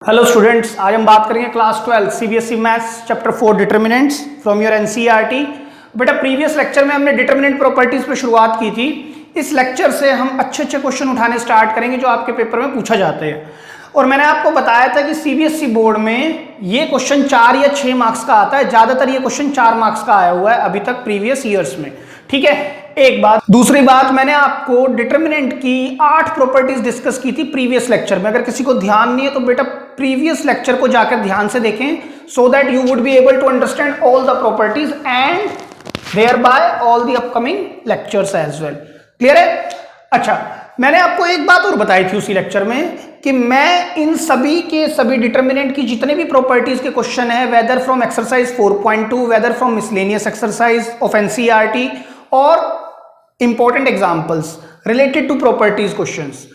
Hello students, आज हम बात करेंगे class 12 CBSE maths chapter 4 determinants from your NCERT. बेटा प्रीवियस लेक्चर में हमने डिटर्मिनेंट प्रॉपर्टीज पे शुरुआत की थी। इस लेक्चर से हम अच्छे क्वेश्चन उठाने स्टार्ट करेंगे जो आपके पेपर में पूछा जाते हैं। और मैंने आपको बताया था कि सीबीएसई बोर्ड में ये क्वेश्चन 4 या 6 मार्क्स का आता है। ज्यादातर ये क्वेश्चन 4 मार्क्स का आया हुआ है अभी तक प्रीवियस ईयर्स में। ठीक है, एक बात। दूसरी बात, मैंने आपको डिटर्मिनेंट की 8 प्रॉपर्टीज डिस्कस की थी प्रीवियस लेक्चर में। अगर किसी को ध्यान नहीं है तो बेटा प्रीवियस लेक्चर को जाकर ध्यान से देखें, so that you would be able to understand all the properties and thereby all the upcoming lectures as well. Clear है? अच्छा, मैंने आपको एक बात और बताई थी उसी लेक्चर में कि मैं इन सभी के सभी डिटर्मिनेंट की जितने भी प्रॉपर्टीज के क्वेश्चन है, whether from exercise 4.2, whether from miscellaneous exercise of NCERT और important examples related to properties questions,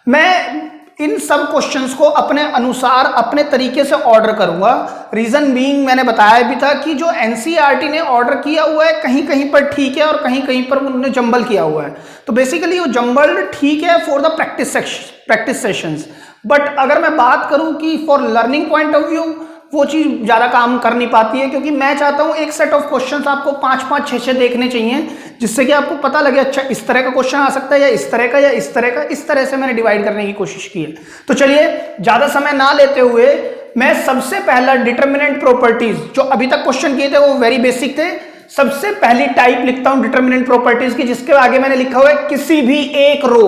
मैं इन सब क्वेश्चंस को अपने अनुसार अपने तरीके से ऑर्डर करूंगा। रीजन बीइंग, मैंने बताया भी था कि जो एनसीईआरटी ने ऑर्डर किया हुआ है कहीं कहीं पर ठीक है और कहीं कहीं पर उन्होंने जंबल किया हुआ है। तो बेसिकली वो जंबल ठीक है for the practice sessions, but अगर मैं बात करूं कि for learning point of view वो चीज ज्यादा काम कर नहीं पाती है, क्योंकि मैं चाहता हूं एक सेट ऑफ क्वेश्चंस आपको 5-5, 6-6 देखने चाहिए, जिससे कि आपको पता लगे अच्छा इस तरह का क्वेश्चन आ सकता है या इस तरह का या इस तरह का। इस तरह से मैंने डिवाइड करने की कोशिश की है। तो चलिए ज्यादा समय ना लेते हुए मैं सबसे पहला डिटर्मिनेंट प्रॉपर्टीज, जो अभी तक क्वेश्चन किए थे वो वेरी बेसिक थे, सबसे पहली टाइप लिखता हूं डिटर्मिनेंट प्रॉपर्टीज की, जिसके आगे मैंने लिखा हुआ है किसी भी एक रो।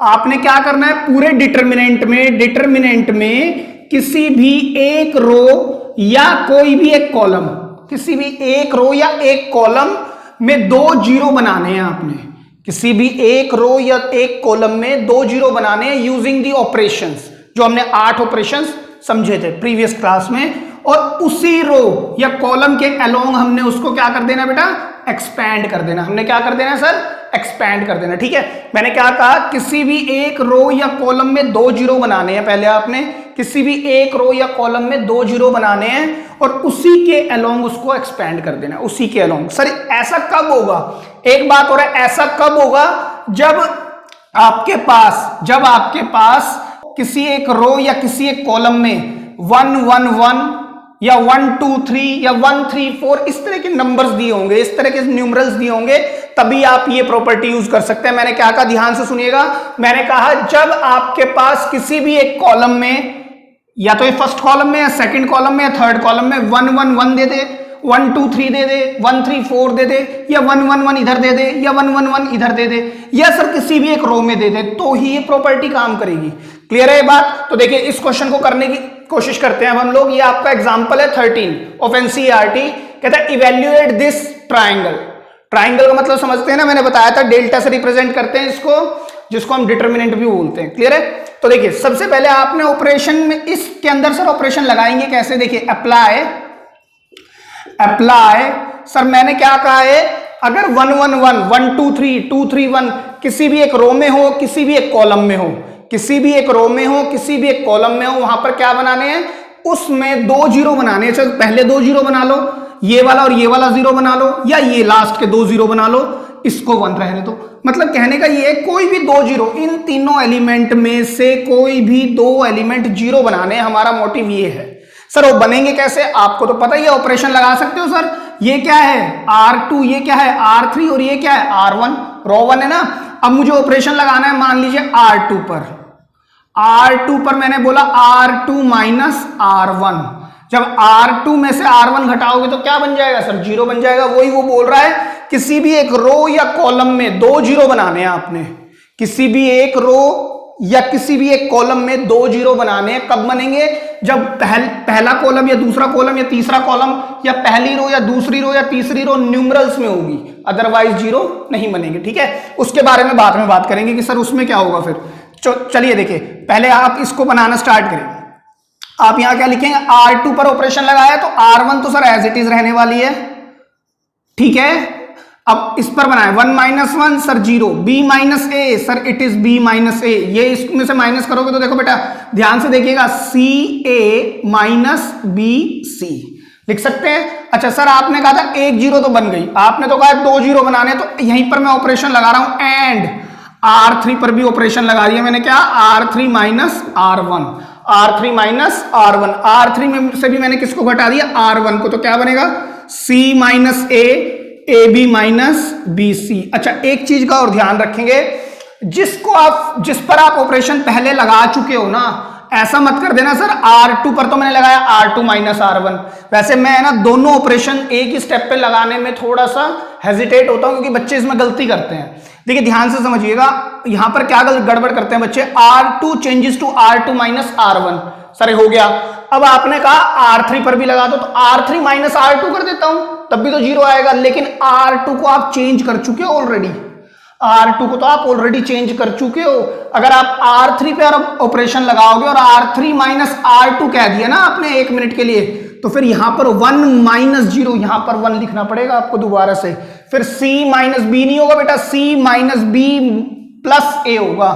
आपने क्या करना है, पूरे डिटर्मिनेंट में किसी भी एक रो या कोई भी एक कॉलम, किसी भी एक रो या एक कॉलम में 2 जीरो बनाने हैं आपने। किसी भी एक रो या एक कॉलम में 2 जीरो बनाने हैं यूजिंग दी ऑपरेशंस, जो हमने 8 ऑपरेशंस समझे थे प्रीवियस क्लास में। और उसी रो या कॉलम के अलोंग हमने उसको क्या कर देना बेटा, एक्सपैंड कर देना। हमने क्या कर देना सर, एक्सपैंड कर देना। ठीक है, मैंने क्या कहा, किसी भी एक रो या कॉलम में 2 जीरो बनाने हैं। पहले आपने किसी भी एक रो या कॉलम में 2 जीरो बनाने हैं और उसी के अलोंग उसको एक्सपैंड कर देना, उसी के अलोंग। सर ऐसा कब होगा, एक बात और है, ऐसा कब होगा जब आपके पास किसी एक रो या किसी एक कॉलम में 1 1 1 या 1 2 3 या 1 3 4 इस तरह के नंबर्स दिए होंगे, इस तरह के न्यूमरल्स दिए होंगे, तभी आप ये प्रॉपर्टी यूज कर सकते हैं। मैंने क्या कहा, ध्यान से सुनिएगा। मैंने कहा जब आपके पास किसी भी एक कॉलम में, या तो ये फर्स्ट कॉलम में या सेकंड कॉलम में या थर्ड कॉलम में 1 1 1 दे दे, 1 2 3 दे दे, 1 3 4 दे दे, या 1 1 1 इधर दे दे, या 1 1 1 इधर दे दे, या सर किसी भी एक रो में दे दे, तो ही ये प्रॉपर्टी काम करेगी। क्लियर है ये बात? तो देखिए इस क्वेश्चन को करने की कोशिश करते हैं हम लोग। ये आपका एग्जांपल है 13 ऑफ एनसीईआरटी। कहता है इवैल्यूएट दिस ट्राइंगल। ट्राइंगल का मतलब समझते हैं ना, मैंने बताया था डेल्टा से रिप्रेजेंट करते हैं इसको, जिसको हम डिटर्मिनेंट भी बोलते हैं। क्लियर है? तो देखिए सबसे पहले आपने ऑपरेशन में, इसके अंदर सर ऑपरेशन लगाएंगे कैसे, देखिए अप्लाई। सर मैंने क्या कहा है, अगर 1 1 1 1 2 3 2 3 1 किसी भी एक रो में हो, किसी भी एक कॉलम में हो, किसी भी एक रो में हो, किसी भी एक कॉलम में हो, वहां पर क्या बनाने हैं, उसमें 2 जीरो बनाने हैं। चल पहले 2 जीरो बना लो, ये वाला और ये वाला जीरो बना लो, या ये लास्ट के 2 जीरो बना लो, इसको 1 रहने दो। मतलब कहने का ये, कोई भी 2 जीरो, इन तीनों एलिमेंट में से कोई भी 2 एलिमेंट जीरो बनाने, हमारा मोटिव ये है। सर वो बनेंगे कैसे, आपको तो पता ही है, ऑपरेशन लगा सकते हो। सर ये क्या है R2, ये क्या है R3 और ये क्या है R1, रो 1 है ना। अब मुझे ऑपरेशन लगाना है, मान लीजिए R2 पर मैंने बोला R2 माइनस R1। जब R2 में से R1 घटाओगे तो क्या बन जाएगा सर, 0 बन जाएगा। वही वो बोल रहा है, किसी भी एक रो या कॉलम में 2 जीरो बनाने हैं आपने। किसी भी एक रो या किसी भी एक कॉलम में 2 जीरो बनाने हैं। कब बनेंगे, जब पहला कॉलम या दूसरा कॉलम या तीसरा कॉलम या पहली रो या दूसरी रो या तीसरी रो न्यूमरल्स में होगी, अदरवाइज जीरो नहीं बनेंगे। ठीक है, उसके बारे में बाद में बात करेंगे कि सर उसमें क्या होगा फिर। चलिए देखिए, पहले आप इसको बनाना स्टार्ट करें। आप यहां क्या लिखेंगे, R2 पर ऑपरेशन लगाया तो R1 तो सर एज इट इज रहने वाली है। ठीक है, अब इस पर बनाए 1 - 1 sir 0, B - A sir it is B - A। ये इसमें से माइनस करोगे तो देखो बेटा ध्यान से देखिएगा, CA माइनस BC लिख सकते हैं। अच्छा सर आपने कहा था 1 जीरो तो बन गई, आपने तो कहा 2 जीरो बनाने, तो यहीं पर मैं ऑपरेशन लगा रहा हूं एंड R3 पर भी ऑपरेशन लगा दिया मैंने, क्या R3 - R1। R3 minus R1, R3 में से भी मैंने किसको घटा दिया, R1 को, तो क्या बनेगा C minus A, AB minus BC। अच्छा एक चीज का और ध्यान रखेंगे, जिस पर आप ऑपरेशन पहले लगा चुके हो ना, ऐसा मत कर देना सर R2 पर तो मैंने लगाया R2 माइनस R1। वैसे मैं ना दोनों ऑपरेशन एक ही स्टेप पे लगाने में थोड़ा सा हेजिटेट होता हूं, क्योंकि बच्चे इसमें गलती करते हैं। देखिए ध्यान से समझिएगा, यहां पर क्या गड़बड़ करते हैं बच्चे, R2 changes to R2 minus R1, sir हो गया। अब आपने कहा R3 पर भी लगा दो, तो R3 माइनस R2 कर देता हूं, तब भी तो 0 आएगा, लेकिन R2 को आप चेंज कर चुके हो ऑलरेडी, R2 को तो आप ऑलरेडी चेंज कर चुके हो। अगर आप R3 पे ऑपरेशन लगाओगे और R3 माइनस R2 कह दिया ना आपने 1 मिनट के लिए, तो फिर यहां पर 1 माइनस 0, यहां पर 1 लिखना पड़ेगा आपको दोबारा से। फिर C माइनस B नहीं होगा बेटा, C minus B plus A होगा।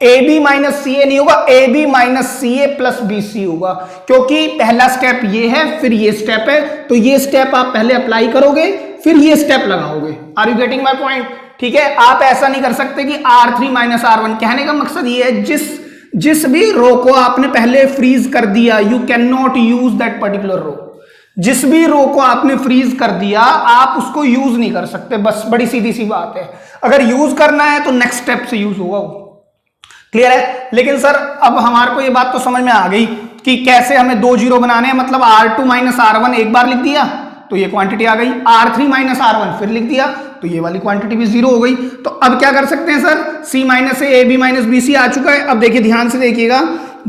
AB माइनस CA नहीं होगा, AB minus CA plus BC होगा, क्योंकि पहला स्टेप ये है, फिर ये स्टेप है, तो ये स्टेप आप पहले अप्लाई करोगे, फिर ये स्टेप लगाओगे। Are you getting my point? ठीक है, आप ऐसा नहीं कर सकते कि R3 माइनस R1। कहने का मकसद ये है, जिस भी रो को आपने पहले फ्रीज कर दिया, you can not use that particular row. जिस भी रो को आपने फ्रीज कर दिया, आप उसको यूज नहीं कर सकते, बस बड़ी सीधी सी बात है। अगर यूज करना है तो नेक्स्ट स्टेप से यूज होगा वो। क्लियर है? लेकिन सर अब हमारे को ये बात तो समझ में आ गई कि कैसे हमें 2 जीरो बनाने हैं। मतलब R2 माइनस R1 एक बार लिख दिया तो ये क्वांटिटी आ गई, R3 माइनस R1 फिर लिख दिया तो ये वाली क्वांटिटी भी 0 हो गई। तो अब क्या कर सकते हैं sir, C minus A, AB minus BC आ चुका है। अब देखिए ध्यान से देखिएगा,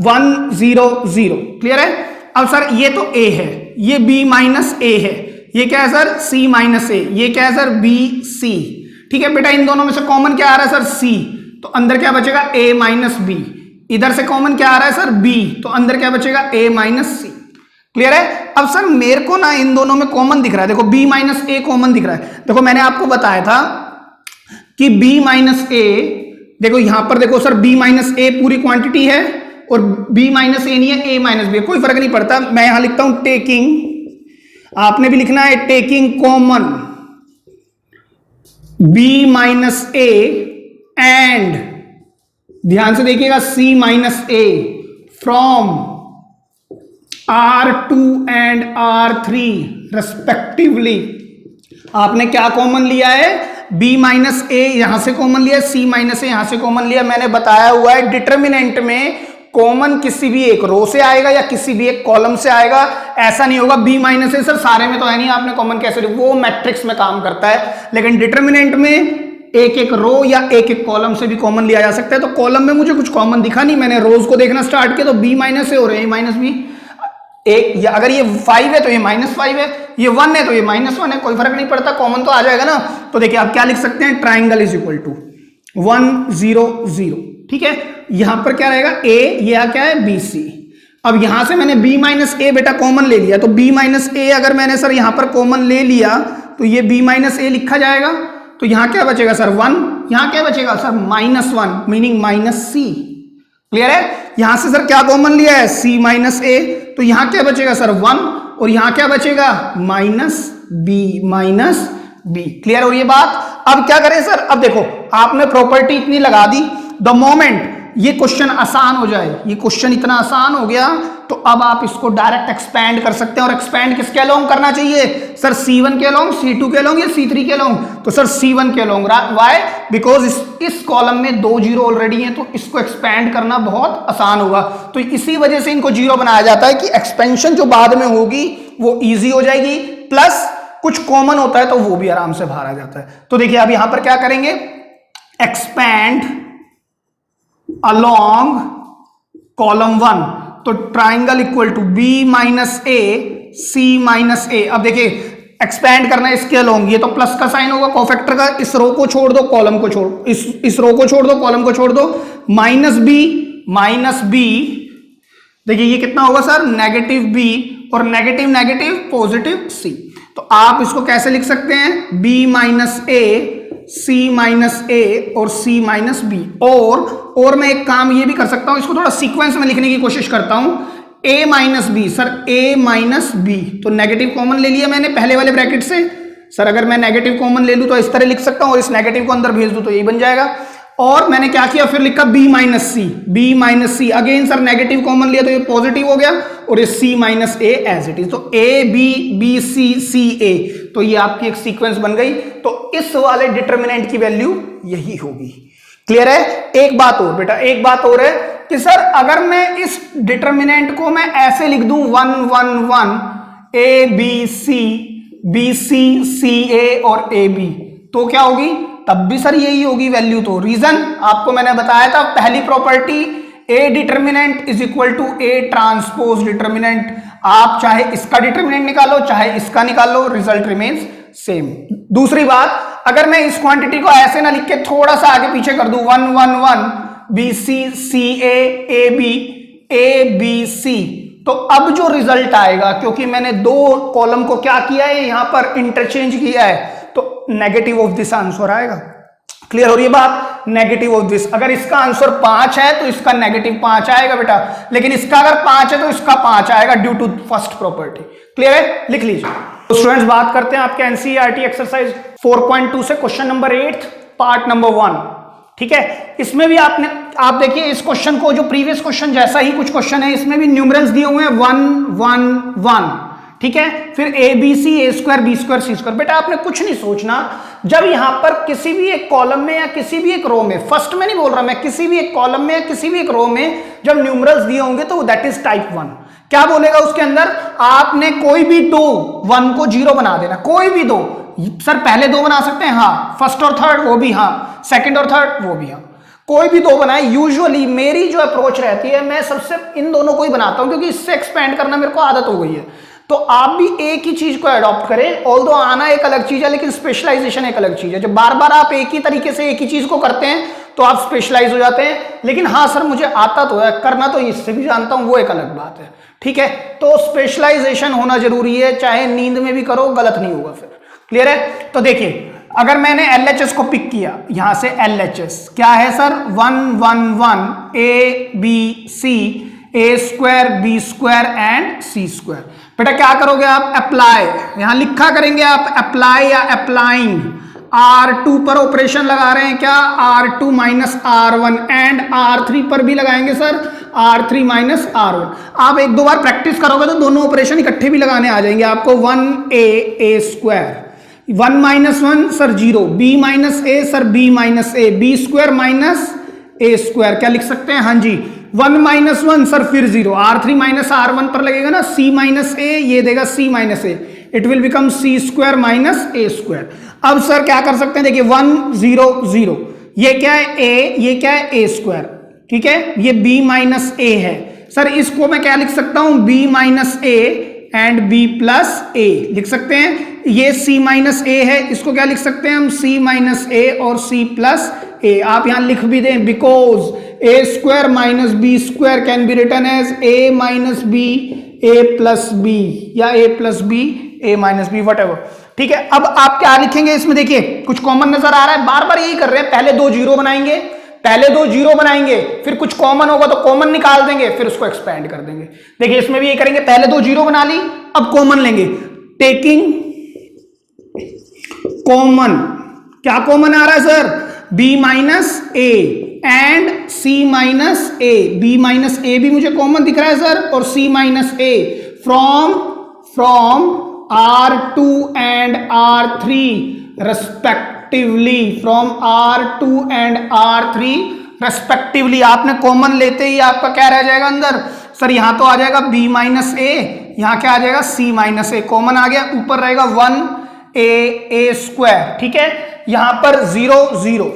1 0 0। क्लियर है? अब सर ये तो A है, ये B माइनस A है, ये क्या है सर C माइनस A, ये क्या है सर BC। ठीक है बेटा, इन दोनों में से कॉमन क्या आ रहा है सर C, तो अंदर क्या बचेगा A माइनस B। इधर से कॉमन क्या आ रहा है सर B, तो अंदर क्या बचेगा A माइनस C। क्लियर है? अब सर मेरे को ना इन दोनों में कॉमन दिख रहा है, देखो B माइनस A कॉमन दिख रहा है। देखो मैंने आपको बताया था कि B माइनस A, देखो यहां पर देखो सर B माइनस A पूरी क्वांटिटी है और B माइनस A नहीं है, A माइनस B, कोई फर्क नहीं पड़ता। मैं यहां लिखता हूं टेकिंग, आपने भी लिखना है taking common B minus A and ध्यान से देखिएगा C minus A from R2 and R3 respectively. आपने क्या कॉमन लिया है, B माइनस A यहां से कॉमन लिया, C माइनस A यहां से कॉमन लिया। मैंने बताया हुआ है डिटर्मिनेंट में कॉमन किसी भी एक रो से आएगा या किसी भी एक कॉलम से आएगा, ऐसा नहीं होगा B माइनस A। सर सारे में तो है नहीं, आपने कॉमन कैसे लिया, वो मैट्रिक्स में काम करता है, लेकिन डिटर्मिनेंट में एक एक रो या एक एक कॉलम से भी कॉमन लिया जा सकता है। तो कॉलम में मुझे कुछ कॉमन दिखा नहीं, मैंने रोज को देखना स्टार्ट किया तो B माइनस A और A माइनस B। एक या अगर ये 5 है तो ये -5 है, ये 1 है तो ये -1 है, कोई फर्क नहीं पड़ता, कॉमन तो आ जाएगा ना। तो देखिए आप क्या लिख सकते हैं, ट्राइंगल इज इक्वल टू 1 0 0। ठीक है, यहां पर क्या रहेगा A, यह क्या है BC। अब यहां से मैंने B माइनस A बेटा कॉमन ले लिया, तो B माइनस A अगर मैंने सर यहां पर कॉमन ले लिया तो ये B माइनस A लिखा जाएगा। तो यहां क्या बचेगा सर 1, यहां क्या बचेगा sir -1 meaning minus C। Clear है? यहां से सर क्या कॉमन लिया है C माइनस A, तो यहां क्या बचेगा सर 1 और यहां क्या बचेगा माइनस B। क्लियर हो रही है बात? अब क्या करें सर, अब देखो आपने प्रॉपर्टी इतनी लगा दी, द मोमेंट ये क्वेश्चन आसान हो जाए, ये क्वेश्चन इतना आसान हो गया तो अब आप इसको डायरेक्ट एक्सपैंड कर सकते हैं। और एक्सपैंड किसके अलोंग करना चाहिए सर, C1 के अलोंग, C2 के अलोंग या C3 के अलोंग? तो सर C1 के अलोंग। व्हाई? बिकॉज इस कॉलम में 2 जीरो ऑलरेडी हैं, तो इसको एक्सपैंड करना बहुत आसान होगा। तो इसी वजह से इनको जीरो बनाया जाता है कि एक्सपेंशन जो बाद में होगी वो ईजी हो जाएगी, प्लस कुछ कॉमन होता है तो वो भी आराम से बाहर आ जाता है। तो देखिए अब यहां पर क्या करेंगे, एक्सपैंड अलोंग कॉलम 1, तो triangle equal to B minus A C minus A। अब देखिए एक्सपैंड करना है इसके अलोंग, ये तो प्लस का साइन होगा कोफैक्टर का, इस रो को छोड़ दो कॉलम को छोड़, इस रो को छोड़ दो कॉलम को छोड़ दो, माइनस B। देखिए ये कितना होगा सर, नेगेटिव B और नेगेटिव नेगेटिव पॉजिटिव C। तो आप इसको कैसे लिख सकते हैं, B minus A C minus A और C माइनस B। और मैं एक काम ये भी कर सकता हूं, इसको थोड़ा सीक्वेंस में लिखने की कोशिश करता हूं, A minus B। Sir A minus B, तो नेगेटिव कॉमन ले लिया मैंने पहले वाले ब्रैकेट से। सर अगर मैं नेगेटिव कॉमन ले लूं तो इस तरह लिख सकता हूं और इस नेगेटिव को अंदर भेज दूं तो यही बन जाएगा। और मैंने क्या किया, फिर लिखा b minus C. Again sir negative common लिया तो ये पॉजिटिव हो गया, और ये c minus A as it is. तो a b b c c a, तो ये आपकी एक सीक्वेंस बन गई। तो इस वाले डिटर्मिनेंट की वैल्यू यही होगी। क्लियर है? एक बात और बेटा, एक बात और है कि सर अगर मैं इस डिटर्मिनेंट को मैं ऐसे लिख दूं 1 1 1 a b c c a और a b, तो क्या होगी? तब भी सर यही होगी वैल्यू। तो रीजन आपको मैंने बताया था, पहली property A determinant is equal to A transpose determinant. आप चाहे इसका डिटर्मिनेंट निकालो चाहे इसका निकालो, रिजल्ट रिमेन्स सेम। दूसरी बात, अगर मैं इस क्वांटिटी को ऐसे ना लिख के थोड़ा सा आगे पीछे कर दूं 1 1 1 बी सी सी ए बी सी, तो अब जो रिजल्ट आएगा, क्योंकि मैंने दो कॉलम को क्या किया है यहां पर इंटरचेंज किया है, तो नेगेटिव ऑफ दिस आंसर आएगा। क्लियर हो रही है बात? Negative of this. अगर इसका आंसर 5 है तो इसका नेगेटिव 5 आएगा बेटा, लेकिन इसका अगर 5 है तो इसका 5 आएगा due to first property. Clear है? लिख लीजिए। तो स्टूडेंट्स बात करते हैं आपके एनसीईआरटी एक्सरसाइज 4.2 से क्वेश्चन नंबर 8 पार्ट नंबर 1। ठीक है, इसमें भी आप देखिए इस क्वेश्चन को, जो प्रीवियस क्वेश्चन जैसा ही कुछ क्वेश्चन है, इसमें भी न्यूमरल्स दिए हुए हैं 1 1 1। ठीक है, फिर A B C A square B square C square. बेटा आपने कुछ नहीं सोचना, जब यहां पर किसी भी एक कॉलम में या किसी भी एक रो में, फर्स्ट में नहीं बोल रहा मैं, किसी भी एक कॉलम में या किसी भी एक रो में जब न्यूमरल्स दिए होंगे तो दैट इज टाइप 1। क्या बोलेगा उसके अंदर? आपने कोई भी दो 1 को 0 बना देना, कोई भी दो। सर पहले दो बना सकते हैं, हाँ। फर्स्ट और थर्ड वो भी हाँ, सेकंड और थर्ड वो भी हाँ, कोई भी दो बनाए। यूजुअली मेरी जो अप्रोच रहती है, मैं सबसे इन दोनों को ही बनाता हूं, क्योंकि इससे एक्सपेंड करना मेरे को आदत हो गई है। तो आप भी एक ही चीज को अडॉप्ट करें। ऑल्दो आना एक अलग चीज है, लेकिन स्पेशलाइजेशन एक अलग चीज है। जब बार बार आप एक ही तरीके से एक ही चीज को करते हैं तो आप स्पेशलाइज हो जाते हैं। लेकिन हाँ सर मुझे आता तो है, करना तो इससे भी जानता हूं, वो एक अलग बात है। ठीक है, तो स्पेशलाइजेशन होना जरूरी है, चाहे नींद में भी करो गलत नहीं होगा फिर। क्लियर है? तो देखिए, अगर मैंने LHS को पिक किया, यहां से LHS क्या है sir? 1 1 1 A B C A square B square and C square. बेटा क्या करोगे आप? अप्लाई, यहां लिखा करेंगे आप अप्लाई या अप्लाइंग। R2 पर ऑपरेशन लगा रहे हैं क्या? R2 minus R1 and R3 पर भी लगाएंगे सर, R3 माइनस R1। आप एक दो बार प्रैक्टिस करोगे तो दोनों ऑपरेशन इकट्ठे भी लगाने आ जाएंगे आपको। 1a square, 1 minus 1 sir 0, b minus A sir b minus A, B square minus A square. क्या लिख सकते हैं? हाँ जी, 1 माइनस 1 सर फिर 0, R3 माइनस R1 पर लगेगा ना, c माइनस ए, ये देगा c minus A, it will become c square minus A square. अब सर क्या कर सकते हैं? देखिए 1 0 0, ये क्या है? a, ये क्या है? a square. ठीक है, ये b माइनस ए है सर, इसको मैं क्या लिख सकता हूं? b minus A and b plus A लिख सकते हैं। ये c माइनस ए है, इसको क्या लिख सकते हैं हम? c माइनस ए और c प्लस ए। आप यहां लिख भी दें, because A square minus B square can be written as a minus B A plus B, या a plus B a minus B, whatever. ठीक है, अब आप क्या लिखेंगे इसमें? देखिए कुछ कॉमन नजर आ रहा है, बार बार यही कर रहे हैं। पहले दो जीरो बनाएंगे, पहले दो जीरो बनाएंगे, फिर कुछ कॉमन होगा तो कॉमन निकाल देंगे, फिर उसको एक्सपेंड कर देंगे। देखिए इसमें भी ये करेंगे, पहले दो जीरो बना ली, अब कॉमन लेंगे। टेकिंग कॉमन, क्या कॉमन आ रहा है sir? b minus A and c minus A. b minus A भी मुझे कॉमन दिख रहा है सर, और c minus A from R2 and R3 respectively, from R2 and R3 respectively. आपने कॉमन लेते ही आपका क्या रह जाएगा अंदर? सर यहां तो आ जाएगा b माइनस ए, यहां क्या आ जाएगा? c माइनस ए, कॉमन आ गया, ऊपर रहेगा 1a स्क्वायर। ठीक है, यहां पर 0 0,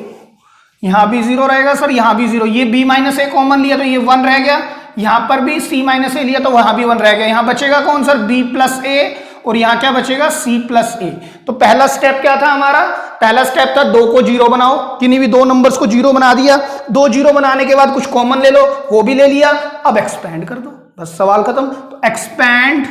यहां भी 0 रहेगा सर, यहां भी 0। ये b माइनस ए कॉमन लिया तो ये 1 रह गया, यहां पर भी c माइनस ए लिया तो वहां भी 1 रह गया। यहां बचेगा कौन सर? b प्लस ए, और यहां क्या बचेगा? c प्लस ए। तो पहला स्टेप क्या था हमारा? पहला स्टेप था 2 को 0 बनाओ, किन्हीं भी दो नंबर्स को 0 बना दिया। 2 0 बनाने के बाद कुछ कॉमन ले लो, वो भी ले लिया, अब एक्सपैंड कर दो, बस सवाल खत्म। तो एक्सपैंड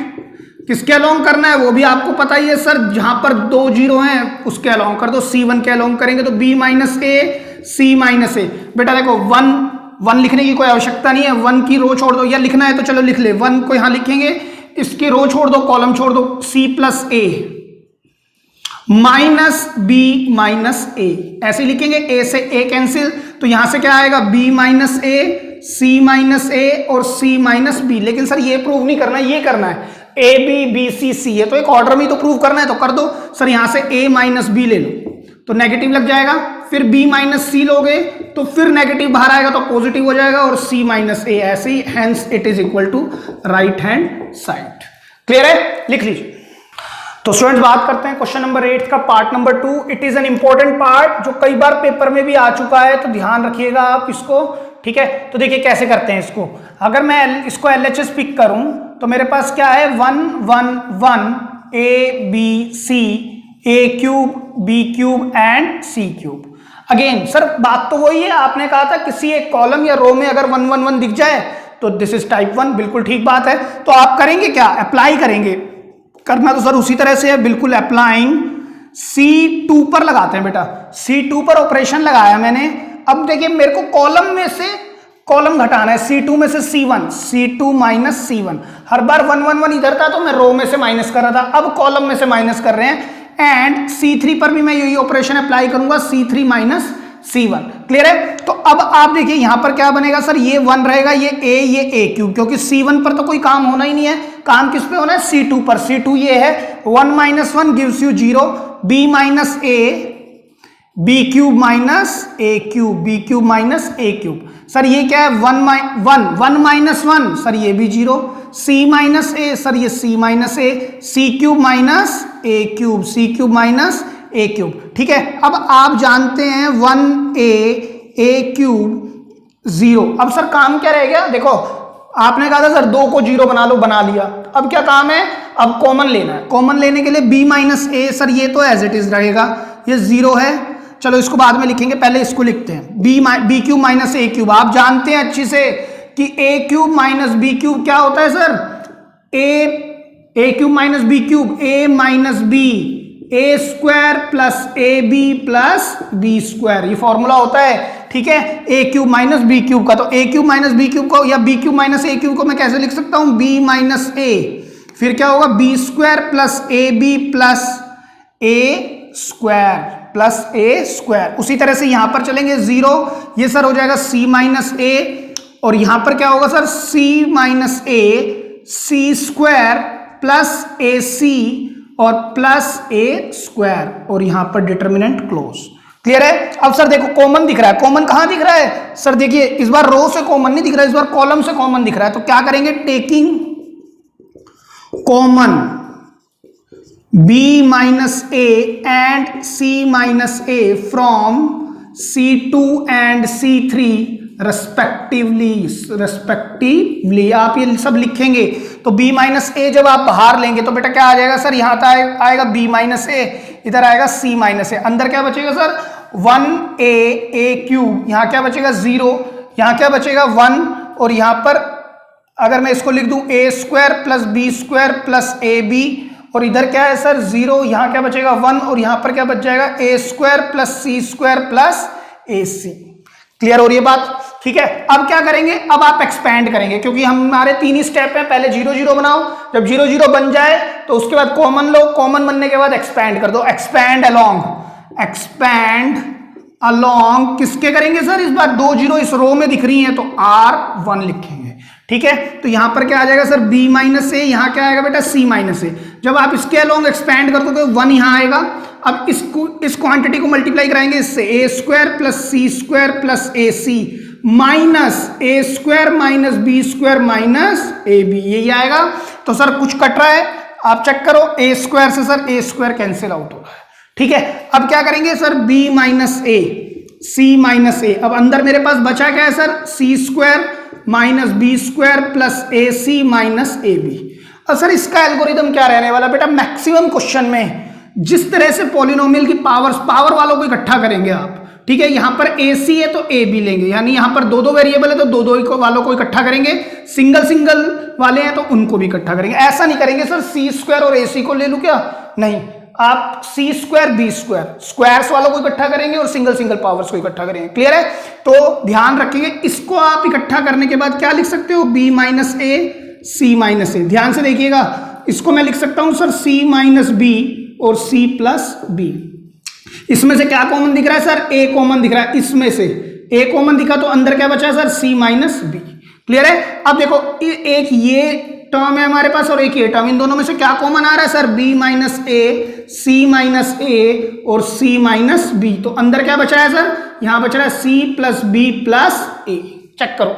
किसके अलोंग करना है वो भी आपको पता ही है सर, जहां पर 2 0 हैं उसके अलोंग कर दो। c1 के अलोंग करेंगे तो b minus A c minus ए। बेटा देखो 1 लिखने की कोई आवश्यकता नहीं है, 1 की रो छोड़ दो, या लिखना है तो चलो लिख ले, 1 को यहां लिखेंगे, इसकी रो छोड़ दो, कॉलम छोड़ दो, c plus A minus b minus A, ऐसे लिखेंगे, a से a कैंसिल, तो यहां से क्या आएगा b minus A, c minus ए और c माइनस बी। लेकिन सर ये प्रूव नहीं करना है, ये करना है ए बी बी सी सी है, तो एक ऑर्डर में तो प्रूव करना है, तो कर दो सर। यहां से a माइनस बी ले लो तो नेगेटिव लग जाएगा, फिर b माइनस सी लोगे तो फिर नेगेटिव बाहर आएगा तो पॉजिटिव हो जाएगा, और c माइनस ए ऐसे ही, hence it is equal to right hand side. Clear है, लिख लीजिए। तो स्टूडेंट्स बात करते हैं क्वेश्चन नंबर 8 का part number 2। It is an important part जो कई बार पेपर में भी आ चुका है, तो ध्यान रखिएगा आप इसको, ठीक है। तो देखिए कैसे करते हैं इसको। अगर मैं इसको LHS पिक करूं तो मेरे पास क्या है 1 1 1 A B C, A cube B cube and C cube. Again sir बात तो वही है, आपने कहा था किसी एक कॉलम या रो में अगर 1 1 1 दिख जाए तो दिस इज टाइप 1, बिल्कुल ठीक बात है। तो आप करेंगे क्या, अप्लाई करेंगे, करना तो सर उसी तरह से है, बिल्कुल अप्लाइंग C2 पर लगाते हैं बेटा। C2 पर ऑपरेशन लगाया मैंने। अब देखिए मेरे को कॉलम में से कॉलम घटाना है, C2 में से C1, C2 माइनस C1। हर बार 1 1 1 इधर था तो मैं रो में से माइनस कर रहा था, अब कॉलम में से माइनस कर रहे हैं। एंड C3 पर भी मैं यही ऑपरेशन अप्लाई करूंगा, C3 माइनस C1। क्लियर है। तो अब आप देखिए यहां पर क्या बनेगा सर, ये 1 रहेगा, ये a क्यूब, क्योंकि C1 पर तो कोई काम होना ही नहीं है, काम किस पे होना है C2 पर। C2 ये है 1 minus 1 gives you 0, b minus A B cube minus A cube, B cube minus A cube. Sir ये क्या है 1 माइनस 1, सर ये भी 0, c माइनस ए, सर ये c minus A, C cube minus A cube, C cube minus A cube. ठीक है। अब आप जानते हैं 1a ए क्यूब 0। अब सर काम क्या रह गया, देखो आपने कहा था सर 2 को 0 बना लो, बना लिया। अब क्या काम है, अब कॉमन लेना है। कॉमन लेने के लिए b माइनस ए, सर ये तो एज इट इज रहेगा, ये 0 है, चलो इसको बाद में लिखेंगे, पहले इसको लिखते हैं। B cube minus A cube, आप जानते हैं अच्छी से कि A cube minus B cube क्या होता है sir, A cube minus B cube, A minus B, A square plus A B plus B square, ये फॉर्मूला होता है। ठीक है, A cube minus B cube का। तो A cube minus B cube को या B cube minus A cube को मैं कैसे लिख सकता हूं, बी माइनस ए, फिर क्या होगा B square plus A B plus A square plus A square. उसी तरह से यहां पर चलेंगे 0, ये सर हो जाएगा c माइनस ए, और यहां पर क्या होगा sir c minus A, C square plus A सी और प्लस ए स्क्वायर, और यहां पर डिटर्मिनेंट क्लोज। क्लियर है। अब सर देखो कॉमन दिख रहा है, कॉमन कहां दिख रहा है सर, देखिए इस बार रो से कॉमन नहीं दिख रहा है, इस बार कॉलम से कॉमन दिख रहा है। तो क्या करेंगे, taking common b minus a and c minus a from C2 and C3 respectively आप ये सब लिखेंगे। तो b माइनस ए जब आप बाहर लेंगे तो बेटा क्या आ जाएगा सर, यहाँ आएगा b माइनस ए, इधर आएगा c माइनस ए, अंदर क्या बचेगा सर 1a ए क्यूब, यहाँ क्या बचेगा 0, यहाँ क्या बचेगा 1, और यहाँ पर अगर मैं इसको लिख दूं a square plus B square plus A B, और इधर क्या है सर 0, यहाँ क्या बचेगा 1, और यहाँ पर क्या बच जाएगा ए square plus C square plus A C. Clear हो रही है बात। ठीक है। अब क्या करेंगे, अब आप एक्सपैंड करेंगे, क्योंकि हमारे 3 ही स्टेप हैं। पहले 0 0 बनाओ, जब 0 0 बन जाए तो उसके बाद कॉमन लो, कॉमन बनने के बाद एक्सपैंड कर दो, एक्सपैंड अलोंग किसके करेंगे सर, इस बार 2 0 इस रो में दिख रही है तो R1 लिखेंगे। ठीक है। तो यहां पर क्या आ जाएगा सर b माइनस ए, यहां क्या आएगा बेटा c माइनस ए। जब आप इसके अलोंग एक्सपैंड कर दोगे 1 यहां आएगा। अब इस क्वांटिटी को मल्टीप्लाई कराएंगे इससे, A square plus C square plus A C minus A square minus B square minus A B, यही आएगा। तो सर कुछ कट रहा है, आप चेक करो, ए स्क्वायर से sir A square cancel out हो रहा है। ठीक है। अब क्या करेंगे sir b minus A, c minus A, अब अंदर मेरे पास बचा क्या है sir c square minus B square plus A C minus A B. अब सर इसका एल्गोरिदम क्या रहने वाला बेटा, मैक्सिमम क्वेश्चन में जिस तरह से पॉलिनोमियल की पावर वालों को इकट्ठा करेंगे आप। ठीक है। यहां पर ए सी है तो ए बी लेंगे, यानी यहां पर 2 2 वेरिएबल है तो 2 2 वालों को इकट्ठा करेंगे, सिंगल वाले हैं तो उनको भी इकट्ठा करेंगे। ऐसा नहीं करेंगे सर सी स्क्वायर और ए सी को ले लूं क्या, नहीं, आप सी स्क्वायर बी स्क्वायर स्क्वायर्स वालों को इकट्ठा करेंगे और सिंगल पावर्स को इकट्ठा करेंगे। क्लियर है। तो ध्यान रखिए, इसको आप इकट्ठा करने के बाद क्या लिख सकते हो, b माइनस ए सी माइनस ए। ध्यान से देखिएगा, इसको मैं लिख सकता हूं सर c माइनस बी और c प्लस बी। इसमें से क्या कॉमन दिख रहा है सर, a कॉमन दिख रहा है, इसमें से ए कॉमन दिखा तो अंदर क्या बचा सर, सी माइनस बी। क्लियर है। अब देखो एक ये टर्म है हमारे पास और एक ये टर्म, इन दोनों में से क्या कॉमन आ रहा है सर, b माइनस ए, सी माइनस ए और c माइनस बी। तो अंदर क्या बचा है सर, यहां बच रहा है c प्लस बी प्लस ए। चेक करो,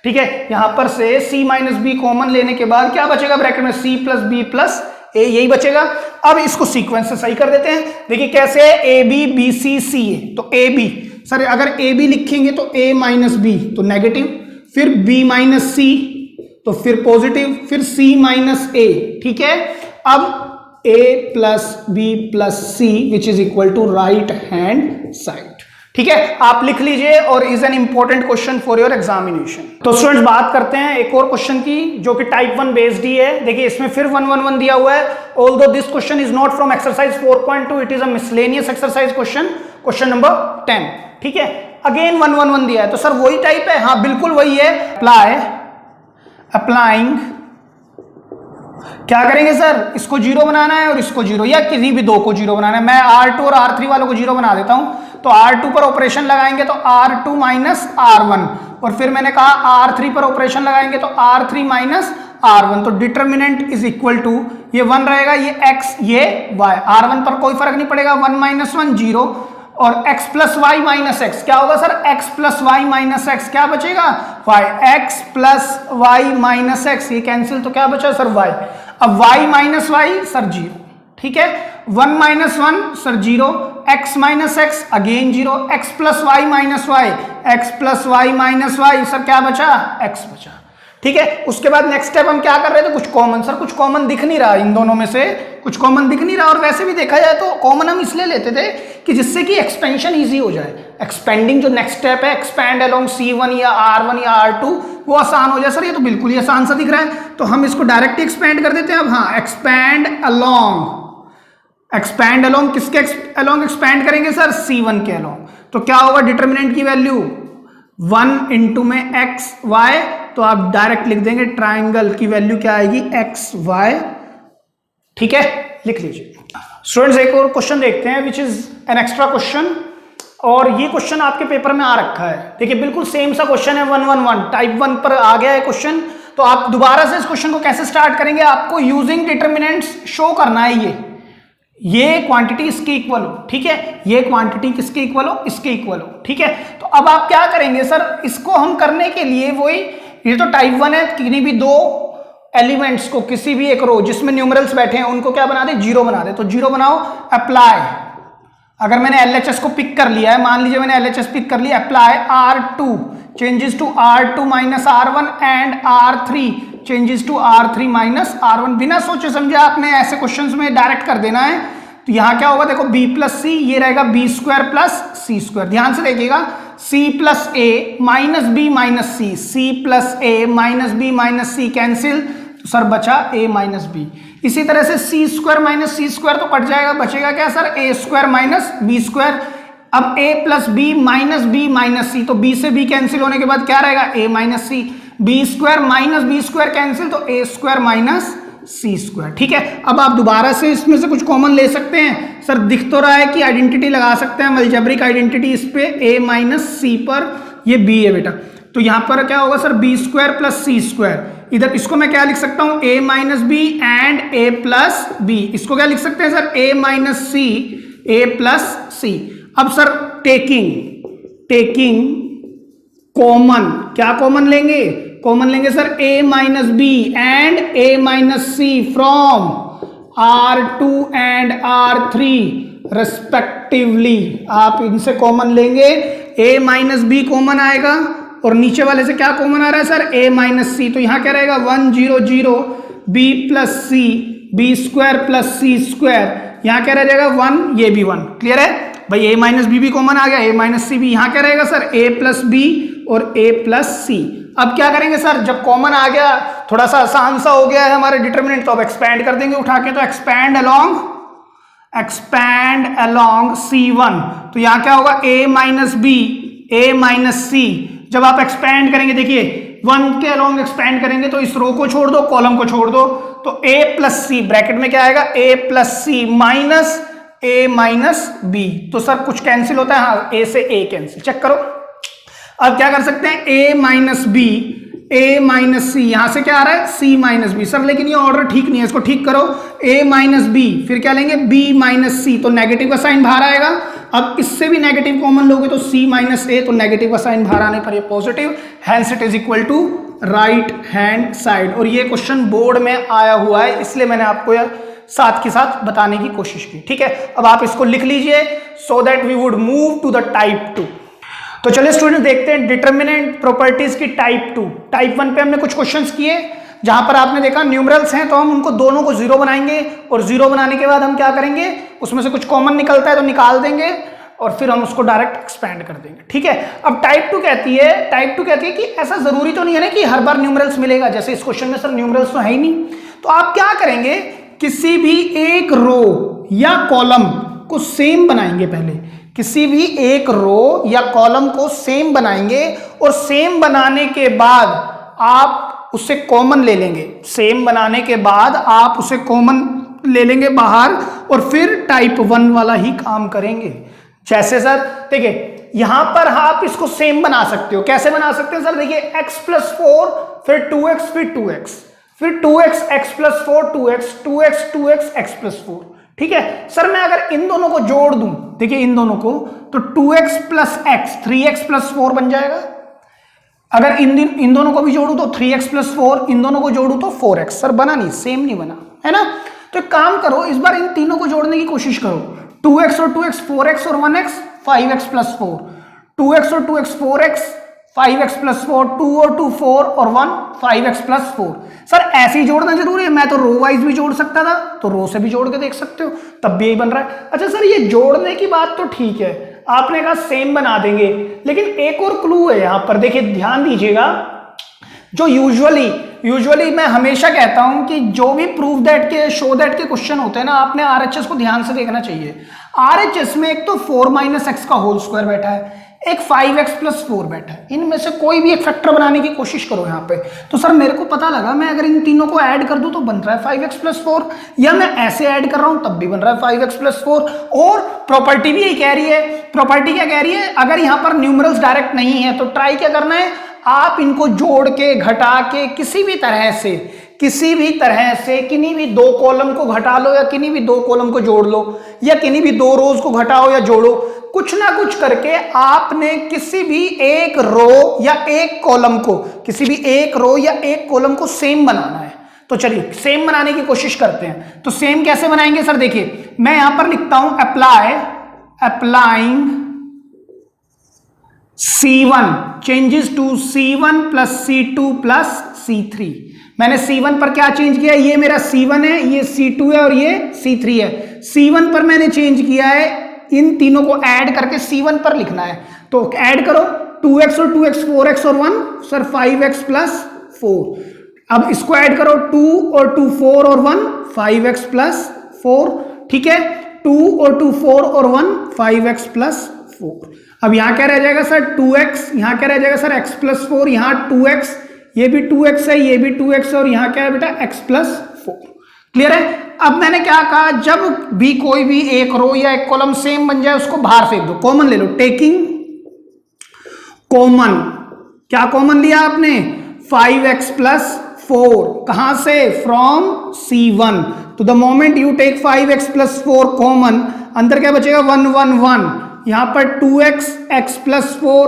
ठीक है, यहां पर से c माइनस बी कॉमन लेने के बाद क्या बचेगा ब्रैकेट में, c प्लस बी प्लस ए, यही बचेगा। अब इसको सीक्वेंस से सही कर देते हैं। देखिए कैसे है, ए बी बी सी सी ए, तो ए बी सर अगर ए बी लिखेंगे तो a माइनस बी तो नेगेटिव, फिर b माइनस सी तो फिर पॉजिटिव, फिर c माइनस ए। ठीक है, अब a plus B plus C which is equal to right hand side. ठीक है, आप लिख लीजिए और is an important question for your examination. तो स्टूडेंट्स बात करते हैं एक और क्वेश्चन की जो कि टाइप 1 बेस्ड ही है। देखिए इसमें फिर 111 दिया हुआ है। Although this question is not from exercise 4.2, it is a miscellaneous exercise question, question number 10। ठीक है, अगेन 111 दिया है, तो सर वही टाइप है, हाँ बिल्कुल वही है। अप्लाइंग क्या करेंगे सर, इसको जीरो बनाना है और इसको जीरो, या किसी भी दो को जीरो बनाना है। मैं R2 और R3 वालों को जीरो बना देता हूं। तो R2 पर ऑपरेशन लगाएंगे तो R2 माइनस R1, और फिर मैंने कहा R3 पर ऑपरेशन लगाएंगे तो R3 माइनस R1। तो डिटर्मिनेंट इज इक्वल टू, ये 1 रहेगा, ये x ये y। R1 पर कोई फर्क नहीं पड़ेगा, 1 माइनस 1 जीरो, और x plus Y minus X क्या होगा sir, x plus Y minus X क्या बचेगा, y। x plus Y minus X ये कैंसिल, तो क्या बचा सर y। अब y minus Y sir zero. ठीक है, 1 minus 1 sir zero, x minus X again zero, x plus Y minus Y, x plus Y minus Y sir क्या बचा, x बचा। ठीक है, उसके बाद नेक्स्ट स्टेप हम क्या कर रहे थे, कुछ कॉमन। सर कुछ कॉमन दिख नहीं रहा, इन दोनों में से कुछ कॉमन दिख नहीं रहा, और वैसे भी देखा जाए तो कॉमन हम इसलिए लेते थे कि जिससे कि एक्सपेंशन इजी हो जाए। एक्सपेंडिंग जो नेक्स्ट स्टेप है, एक्सपैंड अलोंग C1 या R1 या R2, वो आसान हो जाए। सर ये तो बिल्कुल ही आसान सा दिख रहा है, तो हम इसको डायरेक्ट एक्सपैंड कर देते हैं। अब हाँ, एक्सपैंड अलोंग किसके अलोंग एक्सपैंड करेंगे सर, C1 के अलोंग। तो क्या होगा, डिटर्मिनेंट की वैल्यू 1 इंटू में एक्स वाई, तो आप डायरेक्ट लिख देंगे ट्राइंगल की वैल्यू क्या आएगी, एक्स वाई। ठीक है, लिख लीजिए। स्टूडेंट्स एक और क्वेश्चन देखते हैं which is an extra question, और ये क्वेश्चन आपके पेपर में आ रखा है। देखिए बिल्कुल सेम सा क्वेश्चन है, 111 टाइप 1 पर आ गया है क्वेश्चन। तो आप दोबारा से इस क्वेश्चन को कैसे स्टार्ट करेंगे, आपको यूजिंग डिटर्मिनेंट्स शो करना है। ये क्वांटिटी इसके इक्वल हो, ठीक है, ये क्वांटिटी किसके इक्वल हो, इसके इक्वल हो। ठीक है, तो अब आप क्या करेंगे सर, इसको हम करने के लिए वही, ये तो टाइप 1 है, किसी भी दो एलिमेंट्स को, किसी भी एक रो जिसमें न्यूमरल्स बैठे हैं उनको क्या बना दे, जीरो बना दे। तो जीरो बनाओ, अप्लाई। अगर मैंने LHS को पिक कर लिया है, मान लीजिए मैंने LHS पिक कर लिया, apply R2 changes to R2 minus R1 and R3 changes to R3 minus R1। बिना सोचे समझे आपने ऐसे क्वेश्चंस में डायरेक्ट कर देना है। तो यहां क्या होगा, देखो b प्लस सी, ये रहेगा b square plus C square. ध्यान से देखिएगा, c plus A minus B minus C, c plus A minus B minus C cancel, तो सर बचा a माइनस बी। इसी तरह से c square minus C square तो कट जाएगा, बचेगा क्या sir, a square minus B square. अब a plus B minus C, तो b से b कैंसिल होने के बाद क्या रहेगा, a minus C. B square minus B square cancel, तो a square minus C square. ठीक है, अब आप दोबारा से इसमें से कुछ कॉमन ले सकते हैं। सर दिख तो रहा है कि आइडेंटिटी लगा सकते हैं, अलजेब्रिक आइडेंटिटी इस पे, a माइनस सी पर, ये b है बेटा। तो यहां पर क्या होगा sir, B square plus C square. इधर इसको मैं क्या लिख सकता हूं, a minus B and a plus B. इसको क्या लिख सकते हैं sir, a minus C a plus C. अब सर टेकिंग कॉमन, क्या कॉमन लेंगे, कॉमन लेंगे sir a minus B and a minus C from R2 and R3 respectively. आप इनसे कॉमन लेंगे, a माइनस बी कॉमन आएगा, और नीचे वाले से क्या कॉमन आ रहा है सर, a माइनस सी। तो यहां क्या रहेगा, 1 0 0 b प्लस सी, B square plus C square. यहां क्या रह जाएगा, 1, ये भी 1। क्लियर है भाई, a माइनस बी भी कॉमन आ गया, a माइनस सी भी। यहां क्या रहेगा सर, a प्लस बी और a प्लस सी। अब क्या करेंगे सर, जब कॉमन आ गया, थोड़ा सा आसान सा हो गया है हमारे डिटर्मिनेंट, तो अब एक्सपैंड कर देंगे उठा के। तो एक्सपैंड अलोंग C1, तो यहां क्या होगा, a minus B a minus C. जब आप एक्सपैंड करेंगे, देखिए 1 के अलोंग एक्सपैंड करेंगे तो इस रो को छोड़ दो, कॉलम को छोड़ दो, तो a प्लस सी ब्रैकेट में क्या आएगा, a plus C minus a minus B. तो सर कुछ कैंसिल होता है, हाँ a से a कैंसिल। चेक करो, अब क्या कर सकते हैं, a minus B, a minus C, यहां से क्या आ रहा है c माइनस बी। सर लेकिन ये ऑर्डर ठीक नहीं है, इसको ठीक करो, a माइनस बी, फिर क्या लेंगे b माइनस सी, तो नेगेटिव का साइन बाहर आएगा। अब इससे भी नेगेटिव कॉमन लोगे तो c माइनस a, तो नेगेटिव का साइन बाहर आने पर ये positive, hence it is equal to right hand side. और ये क्वेश्चन बोर्ड में आया हुआ है, इसलिए मैंने आपको यह साथ के साथ बताने की कोशिश की। ठीक है, अब आप इसको लिख लीजिए so that we would move to the type 2। तो चलिए स्टूडेंट देखते हैं डिटरमिनेंट प्रॉपर्टीज की टाइप 2। टाइप 1 पे हमने कुछ क्वेश्चंस किए जहां पर आपने देखा न्यूमरल्स हैं तो हम उनको दोनों को जीरो बनाएंगे, और जीरो बनाने के बाद हम क्या करेंगे, उसमें से कुछ कॉमन निकलता है तो निकाल देंगे और फिर हम उसको डायरेक्ट एक्सपेंड कर देंगे। ठीक है, अब टाइप 2 कहती है कि ऐसा जरूरी तो नहीं है ना कि हर बार न्यूमरल्स मिलेगा। जैसे इस क्वेश्चन में सर न्यूमरल्स तो है ही नहीं, तो आप क्या करेंगे, किसी भी एक रो या कॉलम को सेम बनाएंगे। पहले किसी भी एक रो या कॉलम को सेम बनाएंगे और सेम बनाने के बाद आप उसे कॉमन ले लेंगे। सेम बनाने के बाद आप उसे कॉमन ले लेंगे बाहर और फिर टाइप 1 वाला ही काम करेंगे। जैसे सर देखिए यहां पर आप इसको सेम बना सकते हो। कैसे बना सकते हैं सर, देखिए x प्लस 4, फिर 2x, फिर 2x, फिर 2x x plus 4, 2x 2x 2x x plus 4। ठीक है सर, मैं अगर इन दोनों को जोड़ दूं, देखिए इन दोनों को, तो 2x plus x 3x plus 4 बन जाएगा। अगर इन दोनों को भी जोड़ूं तो 3x प्लस 4, इन दोनों को जोड़ूं तो 4x। सर बना नहीं, सेम नहीं बना, है ना। तो एक काम करो, इस बार इन तीनों को जोड़ने की कोशिश करो। 2x और 2x 4x और 1x 5x प्लस 4, 2x और 2x 4x 5x प्लस 4, 2 और 2 4 और 1 5x प्लस 4। सर ऐसे ही जोड़ना जरूरी है, मैं तो रो वाइज भी जोड़ सकता था, तो रो से भी जोड़ के देख सकते हो, तब भी यही बन रहा है। अच्छा सर ये जोड़ने की बात तो ठीक है, आपने कहा सेम बना देंगे, लेकिन एक और क्लू है यहां पर, देखिए ध्यान दीजिएगा। जो यूजुअली मैं हमेशा कहता हूं कि जो भी प्रूव दैट के, शो दैट के क्वेश्चन होते हैं ना, आपने आरएचएस को ध्यान से देखना चाहिए। आरएचएस में एक तो 4 माइनस एक्स का होल स्क्वायर बैठा है, एक 5x प्लस 4 बैठा है। इनमें से कोई भी एक फैक्टर बनाने की कोशिश करो यहाँ पे। तो सर मेरे को पता लगा, मैं अगर इन तीनों को ऐड कर दूं तो बन रहा है 5x प्लस 4, या मैं ऐसे ऐड कर रहा हूं तब भी बन रहा है 5x प्लस 4। और प्रॉपर्टी भी यही कह रही है। प्रॉपर्टी क्या कह रही है, अगर यहाँ पर न्यूमरल्स डायरेक्ट नहीं है तो ट्राई क्या करना है, आप इनको जोड़ के घटा के किसी भी तरह से किन्हीं भी दो कॉलम को घटा लो, या किन्हीं भी दो कॉलम को जोड़ लो, या किन्हीं भी दो रोज को घटाओ या जोड़ो, कुछ ना कुछ करके आपने किसी भी एक रो या एक कॉलम को सेम बनाना है। तो चलिए सेम बनाने की कोशिश करते हैं। तो सेम कैसे बनाएंगे सर, देखिए मैं यहां पर लिखता हूं applying C1 changes to C1 plus C2 plus C3। मैंने C1 पर क्या चेंज किया, ये मेरा C1 है, ये C2 है और ये C3 है। C1 पर मैंने चेंज किया है, इन तीनों को ऐड करके C1 पर लिखना है। तो ऐड करो 2x और 2x 4x और 1 सर 5x प्लस 4। अब इसको ऐड करो 2 और 2 4 और 1 5x प्लस 4। ठीक है, 2 और 2 4 और 1 5x प्लस 4। अब यहां क्या रह जाएगा सर 2x, यहां क्या रह जाएगा सर x प्लस 4, यहां 2x, ये भी 2x है, ये भी 2x है, और यहां क्या है बेटा x प्लस 4। क्लियर है। अब मैंने क्या कहा, जब भी कोई भी एक रो या एक कॉलम सेम बन जाए उसको बाहर फेंक दो, कॉमन ले लो। टेकिंग कॉमन, क्या कॉमन लिया आपने, 5x प्लस 4, कहां से, फ्रॉम C1। तो the moment you take 5x plus 4 common, अंदर क्या बचेगा 1 1 1, यहां पर 2x x plus 4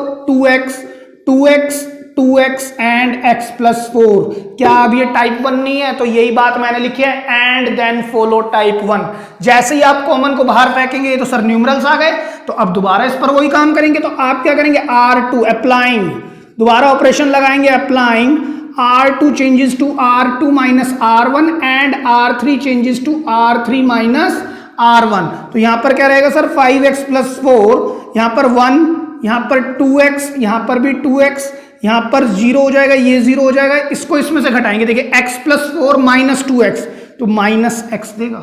2x and x plus 4। क्या अब ये टाइप 1 नहीं है, तो यही बात मैंने लिखी है, एंड देन फॉलो टाइप 1। जैसे ही आप कॉमन को बाहर फेंकेंगे तो सर न्यूमरल्स आ गए, तो अब दोबारा इस पर वही काम करेंगे। तो आप क्या करेंगे, R2 अप्लाइंग, दोबारा ऑपरेशन लगाएंगे, applying R2 changes to R2 minus R1 and R3 changes to R3 minus R1। तो यहां पर क्या रहेगा सर 5x प्लस 4, यहां पर 1, यहां पर 2x, यहां पर भी 2x, यहां पर 0 हो जाएगा, ये 0 हो जाएगा, इसको इसमें से घटाएंगे, देखिए x प्लस 4 माइनस 2x, तो माइनस x देगा।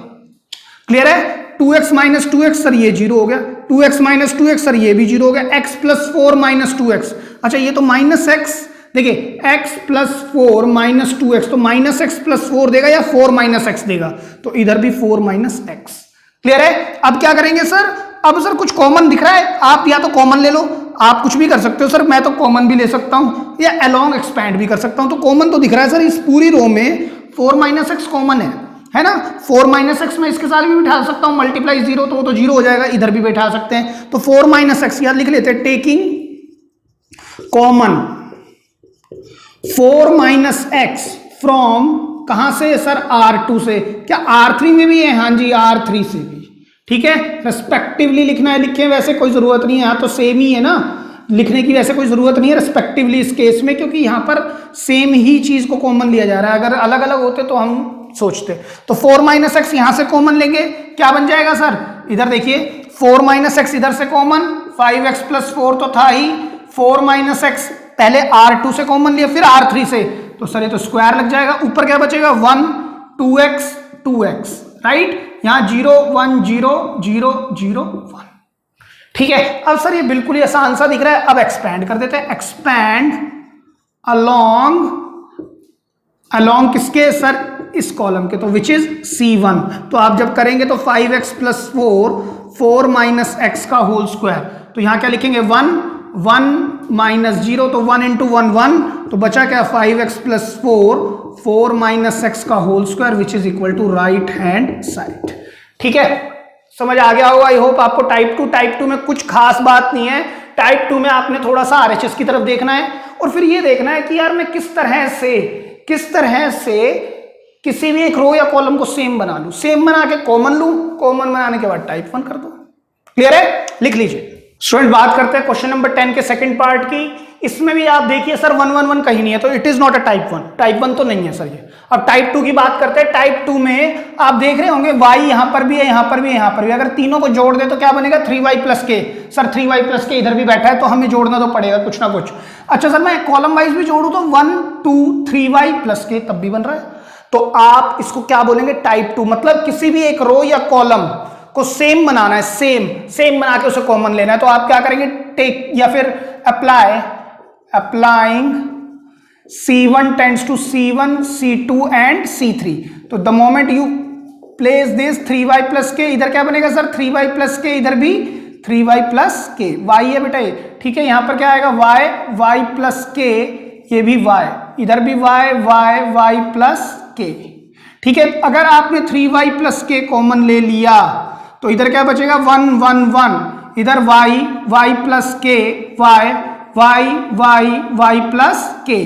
क्लियर है, 2x माइनस 2x सर ये 0 हो गया, 2x माइनस 2x सर ये भी 0 हो गया, x प्लस 4 माइनस 2x, अच्छा ये तो माइनस x, देखिए x प्लस 4 माइनस 2x, तो माइनस x प्लस 4 देगा या 4 माइनस x देगा, तो इधर भी 4 माइनस x। क्लियर है। अब क्या करेंगे सर, अब सर कुछ कॉमन दिख रहा है, आप या तो कॉमन ले लो, आप कुछ भी कर सकते हो सर, मैं तो कॉमन भी ले सकता हूं या अलोंग एक्सपैंड भी कर सकता हूं। तो कॉमन तो दिख रहा है सर, इस पूरी रो में 4 माइनस एक्स कॉमन है ना। 4 माइनस एक्स में इसके साथ भी बिठा सकता हूं, मल्टीप्लाई 0 तो वो तो 0 हो जाएगा, इधर भी बैठा सकते हैं। तो 4 माइनस एक्स याद लिख लेते हैं, taking common 4 minus x from कहां से सर, R2 से। क्या R3 में भी है? हाँ जी, R3 से भी। ठीक है, रेस्पेक्टिवली लिखना है, लिखे वैसे कोई जरूरत नहीं है, यहाँ तो सेम ही है ना, लिखने की वैसे कोई जरूरत नहीं है रेस्पेक्टिवली इस केस में, क्योंकि यहां पर सेम ही चीज को कॉमन लिया जा रहा है। अगर अलग अलग होते तो हम सोचते। तो 4 माइनस एक्स यहां से कॉमन लेंगे, क्या बन जाएगा सर, इधर देखिए 4 माइनस एक्स इधर से कॉमन, 5x प्लस 4 तो था ही, 4 माइनस एक्स पहले R2 से कॉमन लिया फिर R3 से, तो सर ये तो स्क्वायर लग जाएगा। ऊपर क्या बचेगा 1 2x राइट, यहां 0 1 0 0 0 1। ठीक है, अब सर ये बिल्कुल ही आसान सा दिख रहा है। अब एक्सपैंड कर देते हैं, एक्सपैंड अलोंग किसके सर, इस कॉलम के, तो विच इज C1। तो आप जब करेंगे तो 5x प्लस 4 माइनस एक्स का होल स्क्वायर, तो यहां क्या लिखेंगे 1 माइनस 0 तो 1 इंटू 1 1, तो बचा क्या 5x प्लस 4 माइनस एक्स का whole square which is equal to right hand side. ठीक है, समझ आ गया होगा आई होप आपको। टाइप 2 में कुछ खास बात नहीं है। टाइप 2 में आपने थोड़ा सा RHS की तरफ देखना है और फिर ये देखना है कि यार मैं किस तरह से किसी भी एक रो या कॉलम को सेम बना लूं, सेम बना के कॉमन लूं, कॉमन बनाने के बाद टाइप 1 कर दो। क्लियर है, लिख लीजिए। स्टूडेंट बात करते हैं क्वेश्चन नंबर 10 के सेकंड पार्ट की। इसमें भी आप देखिए सर 1 1 1 कहीं नहीं है, तो it is not a type 1, type 1 तो नहीं है सर ये। अब टाइप 2 की बात करते हैं। टाइप 2 में आप देख रहे होंगे y यहां पर भी है, यहां पर भी है, यहां पर भी। अगर तीनों को जोड़ दे तो क्या बनेगा 3y प्लस के। सर 3y प्लस के इधर भी बैठा है तो हमें जोड़ना तो पड़ेगा कुछ ना कुछ। अच्छा सर मैं कॉलम वाइज भी जोड़ू तो 1 2 3y प्लस के तब भी बन रहा है। तो आप इसको क्या बोलेंगे टाइप 2, मतलब किसी भी एक रो या कॉलम को सेम बनाना है, सेम बना के उसे कॉमन लेना है। तो आप क्या करेंगे, टेक या फिर applying C1 tends to C1 C2 and C3। तो the moment you place this 3y plus के, इधर क्या बनेगा सर 3y प्लस के, इधर भी 3y प्लस के, y है बेटा ये। ठीक है, यहां पर क्या आएगा y प्लस के, ये भी y, इधर भी y प्लस के। ठीक है, अगर आपने 3y प्लस के कॉमन ले लिया तो इधर क्या बचेगा 1 1 1, इधर y प्लस के, y प्लस के।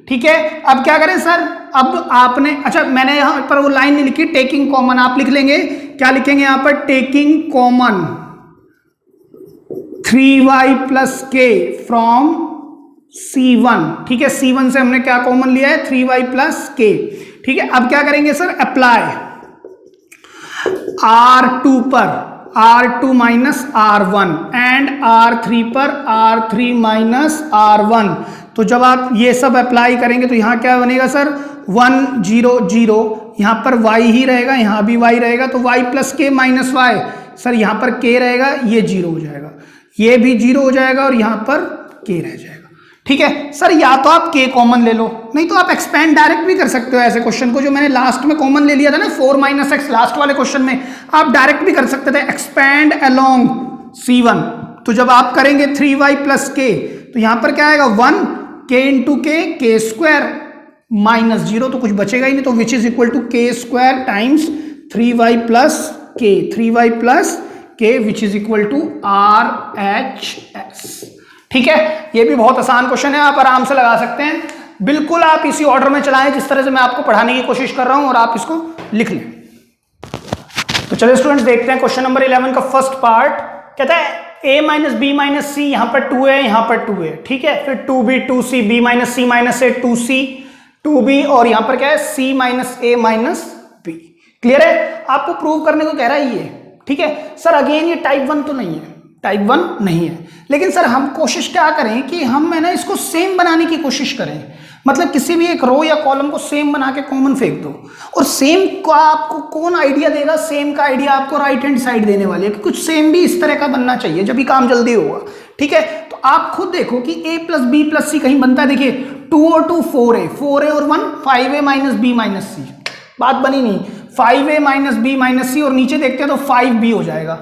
ठीक है, अब क्या करें सर, अब आपने, अच्छा मैंने यहां पर वो लाइन नहीं लिखी टेकिंग कॉमन, आप लिख लेंगे, क्या लिखेंगे यहां पर टेकिंग कॉमन 3y प्लस के फ्रॉम C1। ठीक है, C1 से हमने क्या कॉमन लिया है 3y प्लस के। ठीक है, अब क्या करेंगे सर, अप्लाई R2 पर R2 minus R1 and R3 पर R3 माइनस R1। तो जब आप ये सब अप्लाई करेंगे तो यहां क्या बनेगा सर 1 0 0, यहां पर y ही रहेगा, यहां भी y रहेगा, तो y प्लस के माइनस y, सर यहां पर k रहेगा, ये 0 हो जाएगा, ये भी 0 हो जाएगा और यहां पर k रह जाएगा। ठीक है सर, या तो आप k कॉमन ले लो, नहीं तो आप एक्सपेंड डायरेक्ट भी कर सकते हो ऐसे क्वेश्चन को, जो मैंने लास्ट में कॉमन ले लिया था ना 4 माइनस एक्स लास्ट वाले क्वेश्चन में, आप डायरेक्ट भी कर सकते थे एक्सपेंड अलोंग C1। तो जब आप करेंगे 3y प्लस के, तो यहां पर क्या आएगा 1 k into K square minus 0, तो कुछ बचेगा ही नहीं, तो which is equal to K square times 3y plus K which is equal to RHS। ठीक है, ये भी बहुत आसान क्वेश्चन है, आप आराम से लगा सकते हैं। बिल्कुल आप इसी ऑर्डर में चलाएं जिस तरह से मैं आपको पढ़ाने की कोशिश कर रहा हूं, और आप इसको लिख लें। तो चलिए स्टूडेंट्स देखते हैं क्वेश्चन नंबर 11 का फर्स्ट पार्ट। कहता है a minus B minus C, यहां पर 2 है, यहां पर 2 है। ठीक है, फिर 2b 2c, b minus C minus ए 2c 2b, और यहां पर क्या है c माइनस ए माइनस बी। क्लियर है, आपको प्रूव करने को कह रहा है ये। ठीक है सर, अगेन ये टाइप 1 तो नहीं है, टाइप 1 नहीं है, लेकिन सर हम कोशिश क्या करें कि हम है ना इसको सेम बनाने की कोशिश करें, मतलब किसी भी एक रो या कॉलम को सेम बना के कॉमन फेंक दो, और सेम को आपको कौन आइडिया देगा, सेम का आइडिया आपको राइट हैंड साइड देने वाली है कि कुछ सेम भी इस तरह का बनना चाहिए, जब भी काम जल्दी होगा। ठीक है, तो आप खुद देखो कि a प्लस बी प्लस सी कहीं बनता है, देखिए 2 और 2 4a और 1 5a माइनस बी माइनस सी, बात बनी नहीं, 5a माइनस बी माइनस सी, और नीचे देखते हैं तो 5b हो जाएगा,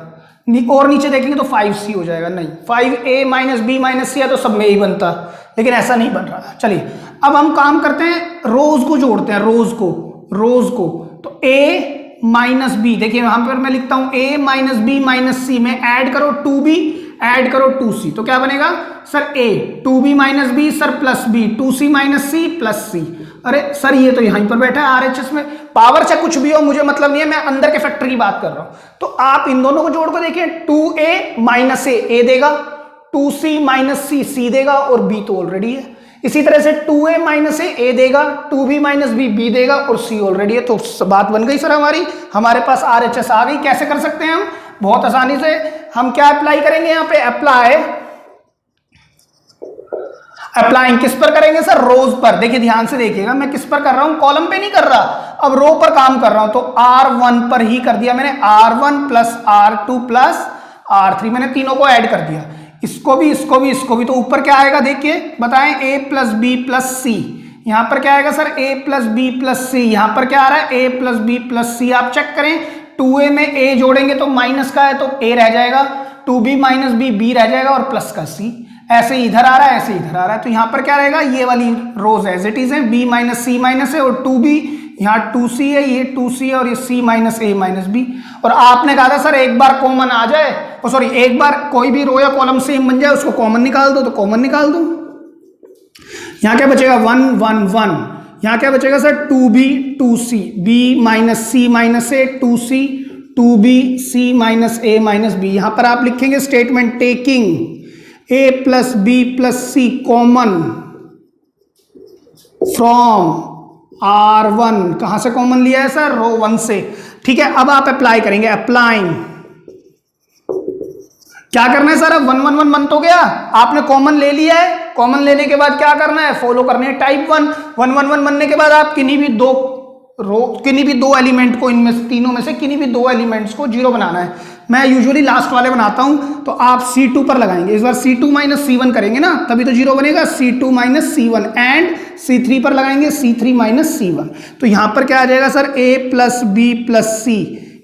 और नीचे देखेंगे तो 5c हो जाएगा, नहीं 5a माइनस बी माइनस सी है तो सब में ही बनता, लेकिन ऐसा नहीं बन रहा। चलिए अब हम काम करते हैं, रोज को जोड़ते हैं, रोज को तो a माइनस बी, देखिए यहां पर मैं लिखता हूं a माइनस बी माइनस सी में ऐड करो 2b, ऐड करो 2c, तो क्या बनेगा sir a 2b minus B sir plus b 2c minus C plus c। अरे सर ये तो यहीं पर बैठा है आरएचएस में, पावर से कुछ भी हो मुझे मतलब नहीं है, मैं अंदर के फैक्टर की बात कर रहा हूं। तो आप इन दोनों को जोड़ को देखिए, 2a माइनस a देगा, 2c माइनस c देगा और b तो ऑलरेडी है। इसी तरह से 2a माइनस a देगा, 2b माइनस b देगा और c ऑलरेडी है। तो बात बन गई सर हमारे पास आरएचएस आ गई। कैसे कर सकते हैं हम? बहुत आसानी से। हम क्या अप्लाई करेंगे यहाँ पे? अप्लाइंग किस पर करेंगे सर? रोज पर। देखिए ध्यान से देखिएगा, मैं किस पर कर रहा हूं, कॉलम पे नहीं कर रहा, अब रो पर काम कर रहा हूं। तो R1 पर ही कर दिया मैंने, R1 plus R2 plus R3, मैंने तीनों को ऐड कर दिया, इसको भी। तो ऊपर क्या आएगा देखिए, बताएं, a plus B plus C. यहां पर क्या आएगा sir? a plus B plus C. यहां पर क्या आ रहा है? a plus B plus C. आप चेक करें, 2a में a जोड़ेंगे तो माइनस का है तो a रह जाएगा, 2b माइनस b रह जाएगा और प्लस का c। ऐसे ही इधर आ रहा है, ऐसे इधर आ रहा है, तो यहां पर क्या रहेगा? ये वाली रोज एज इट इज है, b माइनस सी माइनस है और 2b, यहाँ 2c है, ये 2c है और ये c minus a minus b। और आपने कहा था सर एक बार कॉमन आ जाए, सॉरी एक बार कोई भी रो या कॉलम सेम बन जाए उसको कॉमन निकाल दो, तो कॉमन निकाल दो। यहाँ क्या बचेगा? 1 1 1। यहाँ क्या बचेगा sir? 2b 2c, b minus C minus a 2c 2b c minus a minus b। यहाँ पर आप लिखेंगे statement taking a plus B plus C common from R1। कहां से कॉमन लिया है सर? रो 1 से। ठीक है, अब आप अप्लाई करेंगे, अप्लाइंग। क्या करना है सर? अब 1 1 1 बन तो गया, आपने कॉमन ले लिया है, कॉमन लेने के बाद क्या करना है? फॉलो करनी है टाइप 1। 1 1 1 बनने के बाद आप किन्हीं भी दो एलिमेंट को, इनमें से तीनों में से किन्हीं भी दो एलिमेंट्स को जीरो बनाना है। मैं यूजुअली लास्ट वाले बनाता हूं, तो आप C2 पर लगाएंगे, इस बार C2 माइनस C1 करेंगे ना, तभी तो जीरो बनेगा। C2 minus C1 and C3 पर लगाएंगे C3 माइनस C1। तो यहां पर क्या आ जाएगा sir? A plus B plus C.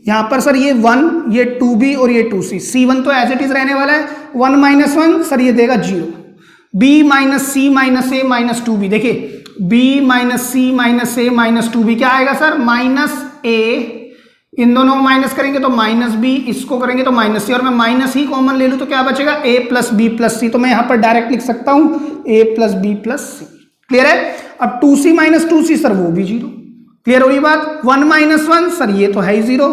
यहां पर सर ये 1, ये 2b और ये 2c। C1 तो एज इट इज रहने वाला है, 1 माइनस 1 सर ये देगा 0। b minus C minus a minus 2b, देखिए b minus C minus a minus 2b क्या आएगा सर? माइनस a, इन दोनों को माइनस करेंगे तो माइनस b, इसको करेंगे तो माइनस सी, और मैं माइनस ही कॉमन ले लूं तो क्या बचेगा? a plus B plus C. तो मैं यहां पर डायरेक्ट लिख सकता हूं a plus B plus C. Clear है? अब 2c माइनस 2c सर वो भी 0। क्लियर हो रही बात? 1 माइनस 1 सर ये तो है ही 0।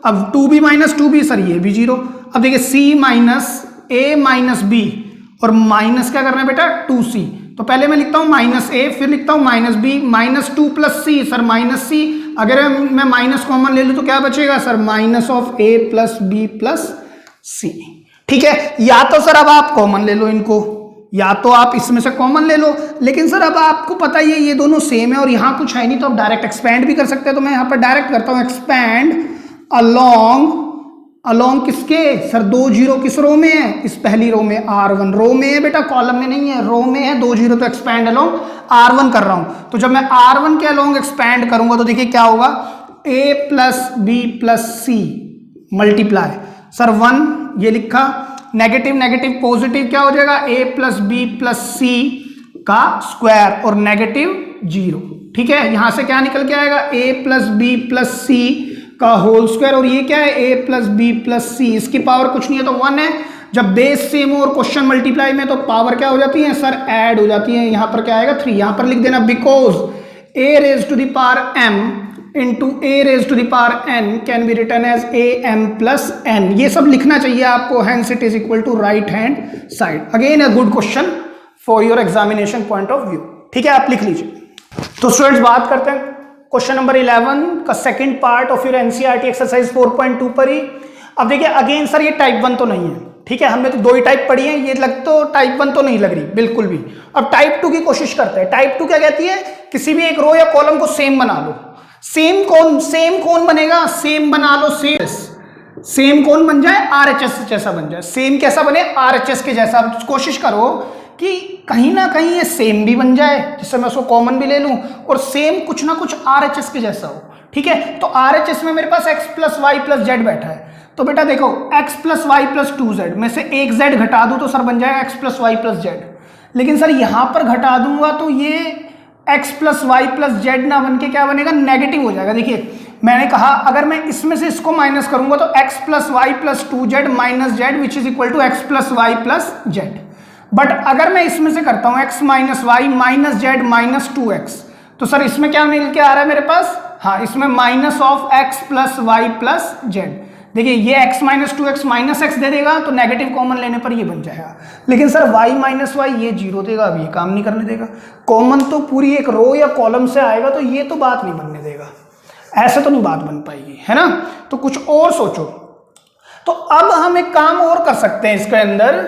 अब 2b माइनस 2b सर ये भी 0। अब देखिए c minus a minus b और माइनस क्या करना है बेटा? 2c। तो पहले मैं लिखता हूं माइनस a, फिर लिखता हूं minus b, minus 2 plus c sir minus c। अगर मैं माइनस कॉमन ले लूं तो क्या बचेगा sir? Minus of a plus b plus c। ठीक है, या तो सर अब आप कॉमन ले लो इनको, या तो आप इसमें से कॉमन ले लो, लेकिन सर अब आपको पता ही है ये दोनों सेम है और यहां कुछ है नहीं, तो आप डायरेक्ट एक्सपैंड भी कर सकते हैं। तो मैं यहां पर डायरेक्ट करता हूं एक्सपैंड अलोंग किसके सर? 2 0 किस रो में है? इस पहली रो में, R1 रो में है बेटा, कॉलम में नहीं है, रो में है। 2 0 तो एक्सपैंड अलोंग R1 कर रहा हूं। तो जब मैं R1 के अलोंग एक्सपैंड करूंगा तो देखिए क्या होगा? a plus B plus C multiply sir 1 ये लिखा, नेगेटिव नेगेटिव पॉजिटिव क्या हो जाएगा? a प्लस बी प्लस सी का स्क्वायर और नेगेटिव 0। ठीक है, यहां से क्या निकल के आएगा? a प्लस बी प्लस सी का होल स्क्वायर, और ये क्या है? a प्लस बी प्लस सी, इसकी पावर कुछ नहीं है तो 1 है। जब बेस सेम हो और क्वेश्चन मल्टीप्लाई में तो पावर क्या हो जाती है सर? ऐड हो जाती है। यहां पर क्या आएगा? 3। यहां पर लिख देना because a raise to the power m into a raise to the power n can be written as am plus n। ये सब लिखना चाहिए आपको, hence it is equal to right hand side. Again a good question for your examination point of view. ठीक है, आप लिख लीजिए। तो स्टूडेंट्स बात करते हैं क्वेश्चन नंबर 11 का second part of your NCERT exercise 4.2 पर ही। अब देखिए अगेन सर ये टाइप 1 तो नहीं है, ठीक है, हमने तो 2 ही टाइप पढ़ी है, ये लग तो टाइप 1 तो नहीं लग रही बिल्कुल भी। अब टाइप 2 की कोशिश करते हैं। टाइप 2 क्या कहती है? किसी भी एक रो या कॉलम को सेम बना लो। सेम कौन बनेगा? सेम बना लो, सेम कौन बन जाए? आरएचएस जैसा बन जाए। सेम कैसा बने? आरएचएस के जैसा। कोशिश करो कि कहीं ना कहीं ये सेम भी बन जाए, जिससे मैं उसको कॉमन भी ले लूं, और सेम कुछ ना कुछ आरएचएस के जैसा हो। ठीक है, तो आरएचएस में मेरे पास x plus Y plus Z बैठा है, तो बेटा देखो x plus Y plus 2z में से एक z घटा दूं तो सर बन जाएगा x plus Y plus z। लेकिन सर यहां पर घटा दूंगा तो ये x plus Y plus Z ना बन के क्या बनेगा, नेगेटिव हो जाएगा। देखिए मैंने कहा अगर मैं इसमें से इसको माइनस करूंगा तो x plus Y plus 2z minus Z which is equal to x plus Y plus Z. But अगर मैं इसमें से करता हूं x minus Y minus Z minus 2x, तो सर इसमें क्या मिल के आ रहा है मेरे पास, हाँ इसमें minus of x plus Y plus Z. देखिए ये x minus 2x minus x दे देगा तो नेगेटिव कॉमन लेने पर ये बन जाएगा। लेकिन सर y माइनस वाई ये 0 देगा, अब ये काम नहीं करने देगा। कॉमन तो पूरी एक रो या कॉलम से आएगा तो ये तो बात नहीं बनने देगा, ऐसे तो नहीं बात बन पाएगी, है ना। तो कुछ और सोचो। तो अब हम एक काम और कर सकते हैं इसके अंदर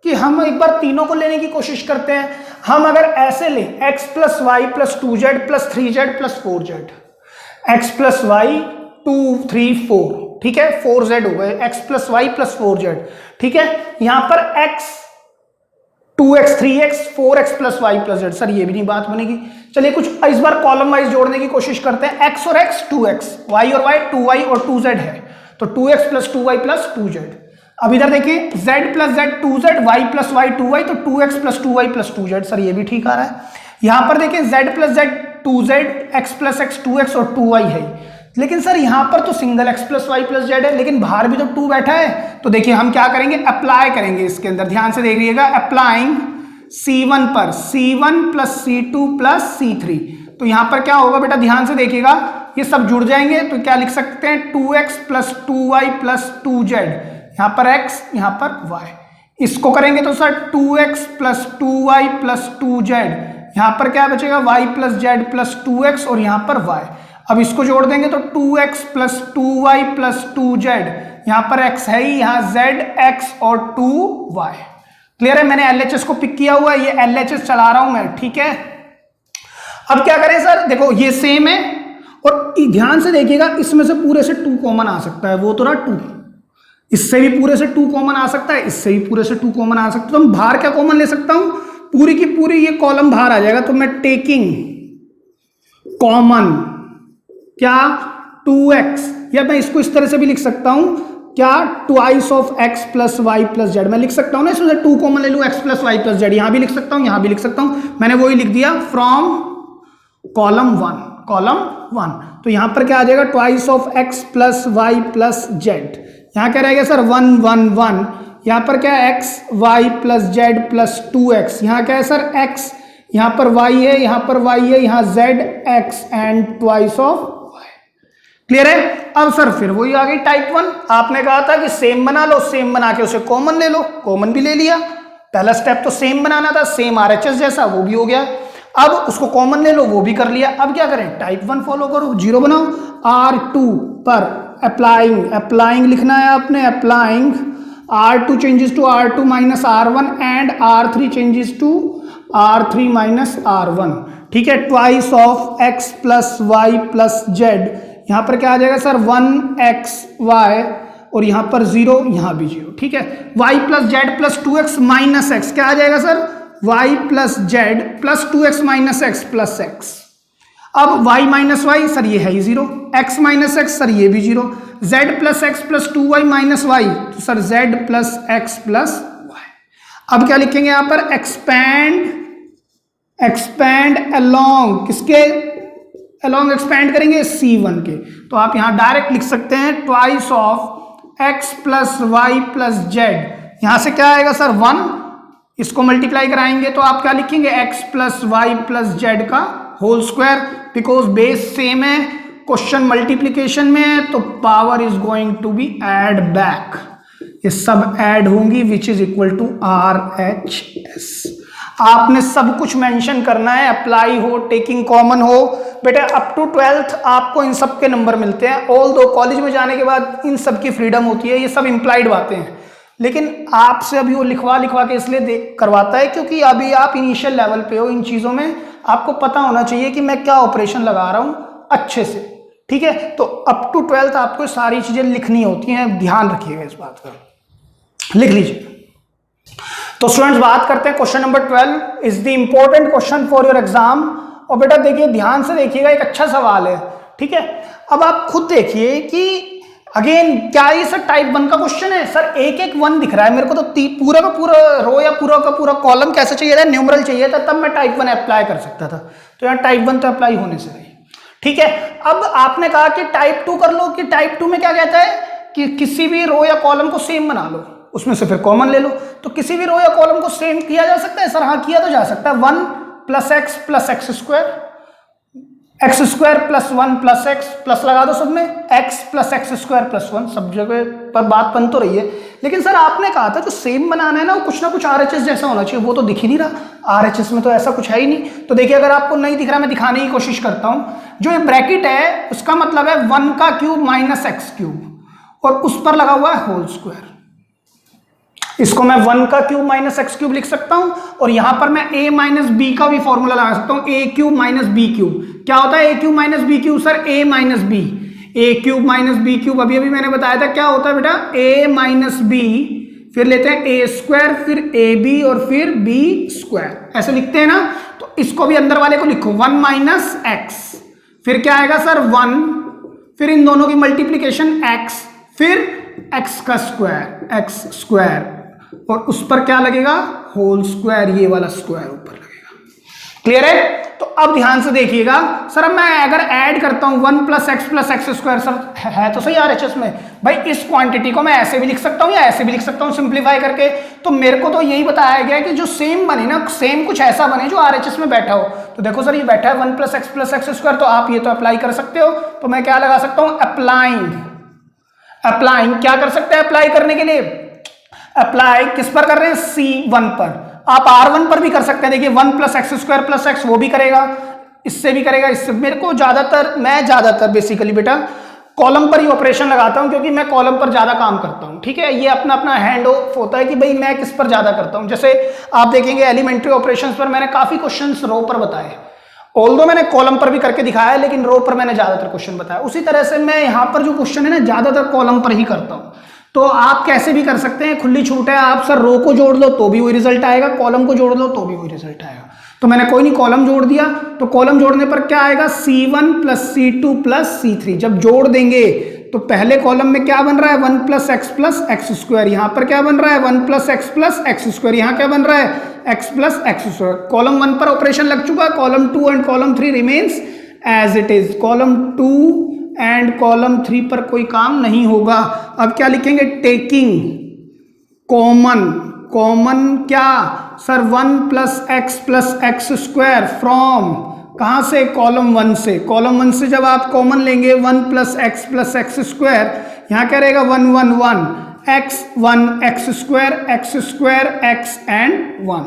कि हम एक बार तीनों को लेने की कोशिश करते हैं। हम अगर ऐसे लें x plus Y plus 2z plus 3z plus 4z, x plus Y 2 3 4, ठीक है 4z हो गए, x plus Y plus 4z, ठीक है। यहां पर x 2x 3x 4x plus Y plus Z, sir ये भी नहीं बात बनेगी। चलिए कुछ इस बार कॉलम वाइज जोड़ने की कोशिश करते हैं। x और x 2x, y और y 2y और 2z है, तो 2x plus 2y plus 2z। अब इधर देखिए z plus z 2z, y plus y 2y, तो 2x plus 2y plus 2z, sir ये भी ठीक आ रहा है। यहां पर देखिए z plus z 2z, x plus x 2x और 2y है। लेकिन सर यहां पर तो single x plus Y plus Z है, लेकिन बाहर भी तो 2 बैठा है। तो देखिए हम क्या करेंगे, अप्लाई करेंगे इसके अंदर, ध्यान से देखिएगा। अप्लाइंग C1 पर C1 plus C2 plus C3, तो यहां पर क्या होगा बेटा, ध्यान से देखिएगा, ये सब जुड़ जाएंगे तो क्या लिख सकते हैं 2x plus 2y plus 2z, यहां पर x यहां पर y। इसको करेंगे तो sir 2x plus 2y plus 2z, यहां पर क्या बचेगा y plus z plus 2x और यहां पर y। अब इसको जोड़ देंगे तो 2x plus 2y plus 2z, यहां पर x है ही, यहां z x और 2y। क्लियर है, मैंने LHS को पिक किया हुआ है, ये LHS चला रहा हूं मैं, ठीक है। अब क्या करें सर, देखो ये सेम है और ध्यान से देखिएगा इसमें से पूरे से 2 कॉमन आ सकता है, वो तो रहा 2, इससे भी पूरे से 2 कॉमन आ सकता है, इससे भी पूरे से 2 कॉमन आ सकता है। तो मैं बाहर क्या कॉमन ले सकता हूं, पूरी की पूरी ये कॉलम बाहर आ जाएगा। तो मैं टेकिंग कॉमन क्या 2x, या मैं इसको इस तरह से भी लिख सकता हूं क्या, twice of x plus Y plus Z, मैं लिख सकता हूं ना इसमें से 2 कॉमन ले लूं, x plus Y plus Z, यहां भी लिख सकता हूं, यहां भी लिख सकता हूं। मैंने वही लिख दिया फ्रॉम कॉलम 1। तो यहां पर क्या आ जाएगा, twice of x plus Y plus Z, यहां क्या रहेगा सर 1 1 1, यहां पर क्या है x y plus Z plus 2x, यहां क्या है सर x, यहां पर y है, यहां पर y है, यहां z x and twice of. Clear है। अब सर फिर वही आ गई टाइप 1, आपने कहा था कि सेम बना लो, सेम बना के उसे कॉमन ले लो, कॉमन भी ले लिया। पहला स्टेप तो सेम बनाना था, सेम RHS जैसा, वो भी हो गया। अब उसको कॉमन ले लो, वो भी कर लिया। अब क्या करें, टाइप 1 फॉलो करो, 0 बनाओ। R2 पर अप्लाइंग लिखना है आपने, applying R2 changes to R2 minus R1 and R3 changes to R3 minus R1, ठीक है। Twice of x plus Y plus Z, यहां पर क्या आ जाएगा सर 1xy और यहां पर 0, यहां भी 0, ठीक है। y plus Z plus 2x minus X, क्या आ जाएगा sir y plus Z plus 2x minus X plus x। अब y माइनस वाई, सर ये है ही 0, x माइनस एक्स, सर ये भी 0, z plus X plus 2y minus Y, तो sir z plus X plus Y. अब क्या लिखेंगे यहां पर, एक्सपैंड अलोंग, किसके अलोंग एक्सपैंड करेंगे, C1 के। तो आप यहां डायरेक्ट लिख सकते हैं twice of x plus Y plus Z, यहां से क्या आएगा सर 1, इसको मल्टीप्लाई कराएंगे तो आप क्या लिखेंगे, x plus Y plus Z का whole square, because base same है, क्वेश्चन मल्टीप्लीकेशन में है, तो power is going to be add back, ये सब ऐड होंगी which is equal to RHS। आपने सब कुछ मेंशन करना है, अप्लाई हो, टेकिंग कॉमन हो। बेटा अप टू 12th आपको इन सब के नंबर मिलते हैं, ऑल दो कॉलेज में जाने के बाद इन सब की फ्रीडम होती है, ये सब इम्प्लाइड बातें हैं। लेकिन आपसे अभी वो लिखवा के इसलिए करवाता है क्योंकि अभी आप इनिशियल लेवल पे हो, इन चीज़ों में आपको पता होना चाहिए कि मैं क्या ऑपरेशन लगा रहा हूँ अच्छे से, ठीक है। तो अप टू 12th आपको सारी चीज़ें लिखनी होती हैं, ध्यान रखिएगा इस बात का, लिख लीजिए। तो स्टूडेंट्स बात करते हैं question number 12 is the important question for your exam. और बेटा देखिए ध्यान से देखिएगा, एक अच्छा सवाल है, ठीक है। अब आप खुद देखिए कि अगेन क्या ये सर टाइप 1 का क्वेश्चन है? सर एक एक 1 दिख रहा है मेरे को, तो पूरा का पूरा रो या पूरा का पूरा कॉलम कैसे चाहिए था? न्यूमरल चाहिए था, तब मैं टाइप 1 अप्लाई कर सकता था। तो यहाँ टाइप 1 तो अप्लाई होने से रही। ठीक है, अब आपने कहा कि टाइप 2 कर लो, कि टाइप 2 में क्या कहता है कि किसी भी रो या कॉलम को सेम बना लो, उसमें से फिर कॉमन ले लो। तो किसी भी रो या कॉलम को सेम किया जा सकता है सर? हाँ, किया तो जा सकता है। 1 + x + x square, x square + 1 + x plus लगा दो सब में, x + x स्क्वायर + 1, सब जगह पर बात बन तो रही है। लेकिन सर आपने कहा था जो सेम बनाना है ना, वो कुछ ना कुछ RHS जैसा होना चाहिए, वो तो दिख ही नहीं रहा। RHS में तो ऐसा कुछ है ही नहीं। तो देखिए, अगर आपको नहीं दिख रहा, मैं दिखाने की कोशिश करता हूं। जो ये ब्रैकेट है उसका मतलब है 1 का क्यूब - x³ और उस पर लगा हुआ है होल स्क्वायर। इसको मैं 1 का क्यूब - x³ लिख सकता हूं, और यहां पर मैं a - b का भी फॉर्मूला लगा सकता हूं, a³ - b³। क्या होता है a³ - b³ sir? a - b, a³ - b³। अभी अभी मैंने बताया था क्या होता है बेटा, a - b, फिर लेते हैं a², फिर ab और फिर b², ऐसे लिखते हैं ना। तो इसको भी अंदर वाले को लिखो 1 - x, फिर क्या आएगा सर 1, फिर इन दोनों की मल्टीप्लीकेशन x, फिर x का स्क्वायर, x², और उस पर क्या लगेगा? होल स्क्वायर, ये वाला स्क्वायर ऊपर लगेगा। क्लियर है? तो अब ध्यान से देखिएगा सर, अब मैं अगर ऐड करता हूं 1 + x + x² सर, है तो सही RHS में भाई। इस क्वांटिटी को मैं ऐसे भी लिख सकता हूं या ऐसे भी लिख सकता हूं सिंप्लीफाई करके। तो मेरे को तो यही बताया गया कि जो सेम बने ना, सेम कुछ ऐसा बने जो RHS में बैठा हो। तो देखो सर, ये बैठा है 1 + x + x², तो आप ये तो अप्लाई कर सकते हो। तो मैं क्या लगा सकता हूं? अप्लाइंग क्या कर सकते हैं अप्लाई करने के लिए? अप्लाई किस पर कर रहे हैं? C1 पर। आप R1 पर भी कर सकते हैं। देखिए 1 + x² + x, वो भी करेगा, इससे भी करेगा, इससे। मैं ज्यादातर बेसिकली बेटा कॉलम पर ही ऑपरेशन लगाता हूं, क्योंकि मैं कॉलम पर ज्यादा काम करता हूं। ठीक है, ये अपना अपना हैंड ऑफ होता है कि भाई मैं किस पर ज्यादा करता हूं। जैसे आप देखेंगे एलिमेंट्री ऑपरेशंस पर मैंने काफी क्वेश्चंस रो पर बताए, ऑल्दो मैंने कॉलम पर भी करके दिखाया है, लेकिन रो पर मैंने ज्यादातर क्वेश्चन बताया। उसी तरह से मैं यहाँ पर जो क्वेश्चन है ना, ज्यादातर कॉलम पर ही करता हूँ। तो आप कैसे भी कर सकते हैं, खुली छूट है। आप सर रो को जोड़ लो तो भी वही रिजल्ट आएगा, कॉलम को जोड़ लो तो भी वही रिजल्ट आएगा। तो मैंने कोई नहीं, कॉलम जोड़ दिया। तो कॉलम जोड़ने पर क्या आएगा? C1 + C2 + C3। जब जोड़ देंगे तो पहले कॉलम में क्या बन रहा है? 1 + x + x²। यहां पर क्या बन रहा है? 1 + x + x²। यहां क्या बन रहा है? x + x²। कॉलम 1 पर ऑपरेशन लग चुका है। Column 2 and column 3 remains as it is. Column 2 and column 3 पर कोई काम नहीं होगा। अब क्या लिखेंगे? टेकिंग कॉमन क्या सर? 1 + x + x² फ्रॉम, कहां से? कॉलम 1 से। कॉलम 1 से जब आप कॉमन लेंगे 1 + x + x², यहां क्या रहेगा? 1 1 1 x² x एंड 1।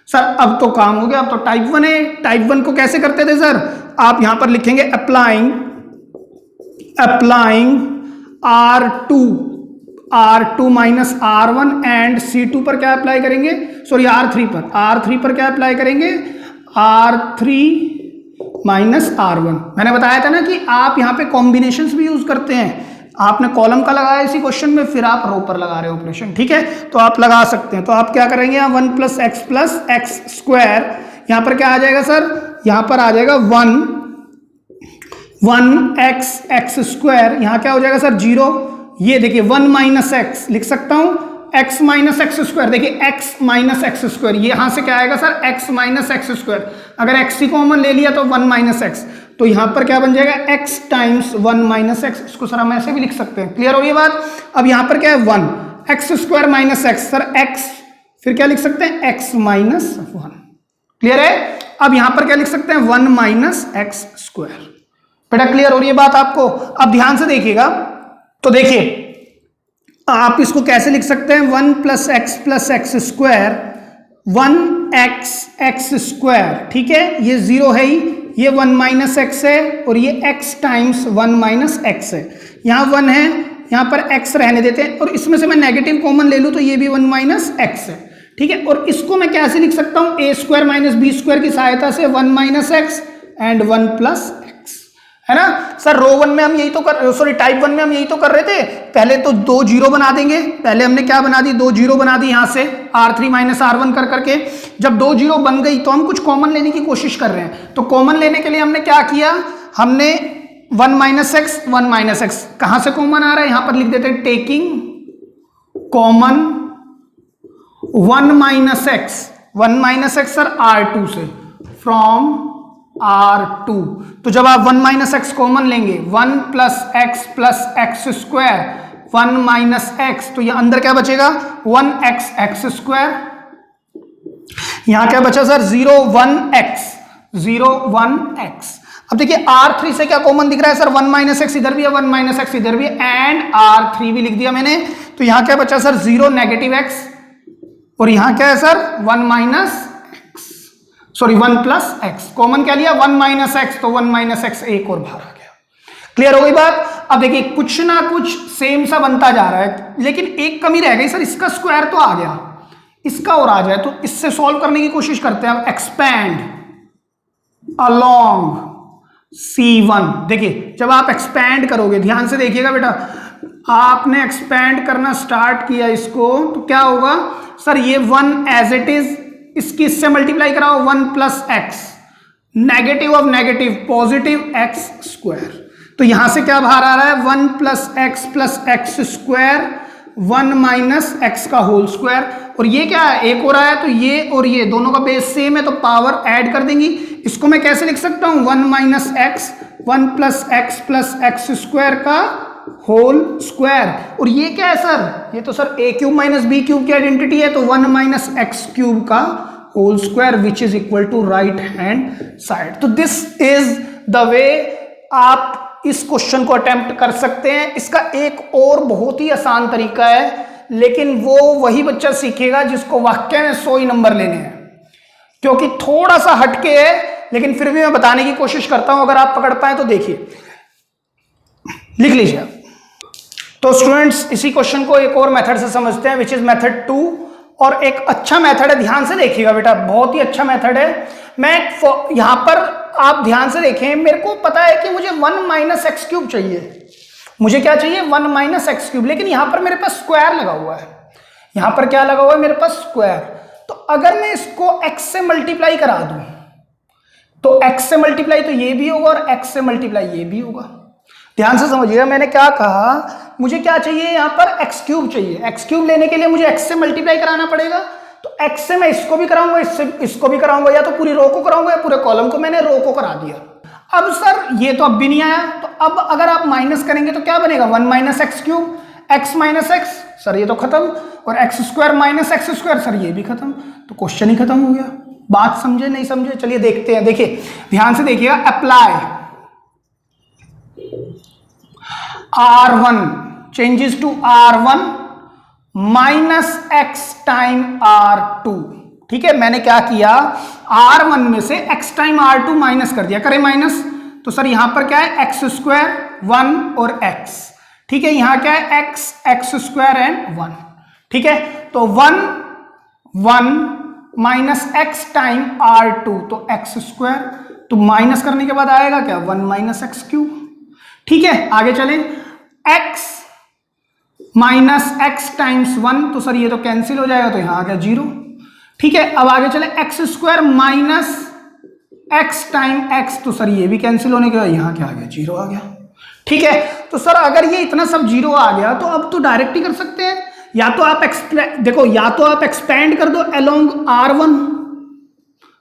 सर अब तो काम हो गया, अब तो टाइप 1 है। टाइप 1 को कैसे करते थे सर? आप यहां पर लिखेंगे applying R2 - R1 and C2 पर क्या अप्लाई करेंगे? सॉरी R3 पर क्या अप्लाई करेंगे? R3 - R1। मैंने बताया था ना कि आप यहाँ पे कॉम्बिनेशंस भी यूज करते हैं। आपने कॉलम का लगाया इसी क्वेश्चन में, फिर आप रो पर लगा रहे हो ऑपरेशन। ठीक है, तो आप लगा सकते हैं। तो आप क्या करेंगे? यहाँ 1 + x + x², यहाँ पर क्या आ जाएगा सर? यहाँ पर आ जाएगा 1x x²। यहाँ क्या हो जाएगा सर? 0। ये देखिए 1 - x लिख सकता हूं, x - x²। देखिए x - x², ये यहां से क्या आएगा सर? x - x²। अगर x ही कॉमन ले लिया तो 1 - x। तो यहां पर क्या बन जाएगा? x × 1 - x। इसको सर हम ऐसे भी लिख सकते हैं। क्लियर हो ये बात? अब यहां पर क्या है? 1 x² - x। सर x, फिर क्या लिख सकते हैं? x - 1। क्लियर है? अब यहां पर क्या लिख सकते हैं? 1 - x²। बेटा क्लियर हो रही है बात आपको? अब ध्यान से देखिएगा। तो देखिए आप इसको कैसे लिख सकते हैं? 1 + x + x², 1x x²। ठीक है, ये 0 है ही, ये 1 - x है, और ये x × 1 - x है। यहां 1 है, यहां पर x रहने देते हैं, और इसमें से मैं नेगेटिव कॉमन ले लूं तो ये भी 1 - x है। ठीक है, और इसको मैं कैसे लिख सकता हूं? a² - b² की सहायता से 1 - x एंड 1 + x, है ना सर? रो 1 में हम यही तो टाइप 1 में हम यही तो कर रहे थे। पहले तो 2 0 बना देंगे। पहले हमने क्या बना दी? 2 0 बना दी यहां से, R3 - R1 कर करके। जब 2 0 बन गई तो हम कुछ कॉमन लेने की कोशिश कर रहे हैं। तो कॉमन लेने के लिए हमने क्या किया? हमने 1 माइनस एक्स 1 माइनस एक्स कहां से कॉमन आ रहा है, यहां पर लिख देते हैं taking common 1 minus X sir R2 से, फ्रॉम R2। तो जब आप 1 माइनस एक्स कॉमन लेंगे 1 plus X square 1 minus x, तो यहां अंदर क्या बचेगा 1x एक्स स्क्वायर, यहां क्या बचा सर 0 1x। अब देखिए R3 से क्या कॉमन दिख रहा है सर 1 माइनस एक्स इधर भी है 1 माइनस एक्स इधर भी है एंड R3 भी लिख दिया मैंने, तो यहां क्या बचा सर 0 नेगेटिव एक्स और यहां क्या है सर 1 प्लस एक्स, कॉमन क्या लिया 1 माइनस एक्स, तो 1 माइनस एक्स एक और बाहर आ गया। क्लियर हो गई बात। अब देखिए कुछ ना कुछ सेम सा बनता जा रहा है, लेकिन एक कमी रह गई सर, इसका स्क्वायर तो आ गया, इसका और आ जाए, तो इससे सॉल्व करने की कोशिश करते हैं। Expand along C1। देखिए जब आप एक्सपैंड करोगे, ध्यान से देखिएगा बेटा, आपने एक्सपैंड करना स्टार्ट किया इसको, तो क्या होगा सर ये 1 एज इट इज, इसकी इससे मल्टीप्लाई कराओ 1 plus x, negative of negative positive x square, तो यहां से क्या बाहर आ रहा है 1 plus X square 1 minus X का होल स्क्वायर, और ये क्या है एक हो रहा है, तो ये और ये दोनों का बेस सेम है तो पावर ऐड कर देंगी। इसको मैं कैसे लिख सकता हूं 1 minus X 1 plus X square का होल स्क्वायर, और ये क्या है सर, ये तो sir a cube minus B cube की आइडेंटिटी है, तो 1 माइनस एक्स क्यूब का whole square which is equal to right hand side. तो दिस इज द वे आप इस क्वेश्चन को अटेम्प्ट कर सकते हैं। इसका एक और बहुत ही आसान तरीका है, लेकिन वो वही बच्चा सीखेगा जिसको वाक्य में 100 ही नंबर लेने हैं, क्योंकि थोड़ा सा हटके है, लेकिन फिर भी मैं बताने की कोशिश करता हूं, अगर आप पकड़ पाए तो देखिए, लिख लीजिए। तो स्टूडेंट्स इसी क्वेश्चन को एक और मेथड से समझते हैं, विच इज मेथड 2, और एक अच्छा मेथड है, ध्यान से देखिएगा बेटा, बहुत ही अच्छा मेथड है। मैं यहां पर आप ध्यान से देखें, मेरे को पता है कि मुझे 1 माइनस एक्स क्यूब चाहिए, मुझे क्या चाहिए 1 माइनस एक्स क्यूब, लेकिन यहां पर मेरे पास स्क्वायर लगा हुआ है, यहां पर क्या लगा हुआ है मेरे पास स्क्वायर, तो अगर मैं इसको x से मल्टीप्लाई करा दूं, तो x से मल्टीप्लाई तो ये भी होगा और x से मल्टीप्लाई ये भी होगा। ध्यान से समझिएगा, मैंने क्या कहा, मुझे क्या चाहिए यहां पर x क्यूब चाहिए, x क्यूब लेने के लिए मुझे x से मल्टीप्लाई कराना पड़ेगा, तो x से मैं इसको भी कराऊंगा, इससे इसको भी कराऊंगा, या तो पूरी रो को कराऊंगा या पूरे कॉलम को, मैंने रो को करा दिया। अब सर ये तो अब भी नहीं आया, तो अब अगर आप माइनस करेंगे तो क्या बनेगा 1 minus X cube, x minus X, sir ये तो खत्म, और x square minus x square, sir ये भी खत्म, तो क्वेश्चन ही खत्म हो गया। बात समझे नहीं समझे, चलिए देखते हैं। देखिए ध्यान से देखिएगा, apply R1 changes to R1 minus X time R2। ठीक है, मैंने क्या किया R1 में से x टाइम R2 माइनस कर दिया, करें माइनस, तो सर यहां पर क्या है एक्स स्क्वायर 1 और x, ठीक है, यहां क्या है एक्स स्क्वायर एंड 1, ठीक है, तो 1 माइनस एक्स टाइम R2, तो एक्स स्क्वायर, तो माइनस करने के बाद आएगा क्या 1 माइनस एक्स क्यूब। ठीक है, आगे चलें, x माइनस एक्स टाइम्स 1, तो सर ये तो कैंसिल हो जाएगा, तो यहां आ गया 0। ठीक है, अब आगे चले x square minus X time x, तो सर ये भी कैंसिल होने के बाद यहां क्या आ गया 0 आ गया। ठीक है, तो सर अगर ये इतना सब 0 आ गया, तो अब तो डायरेक्ट ही कर सकते हैं, या तो आप देखो, या तो आप एक्सपेंड कर दो अलोंग R1,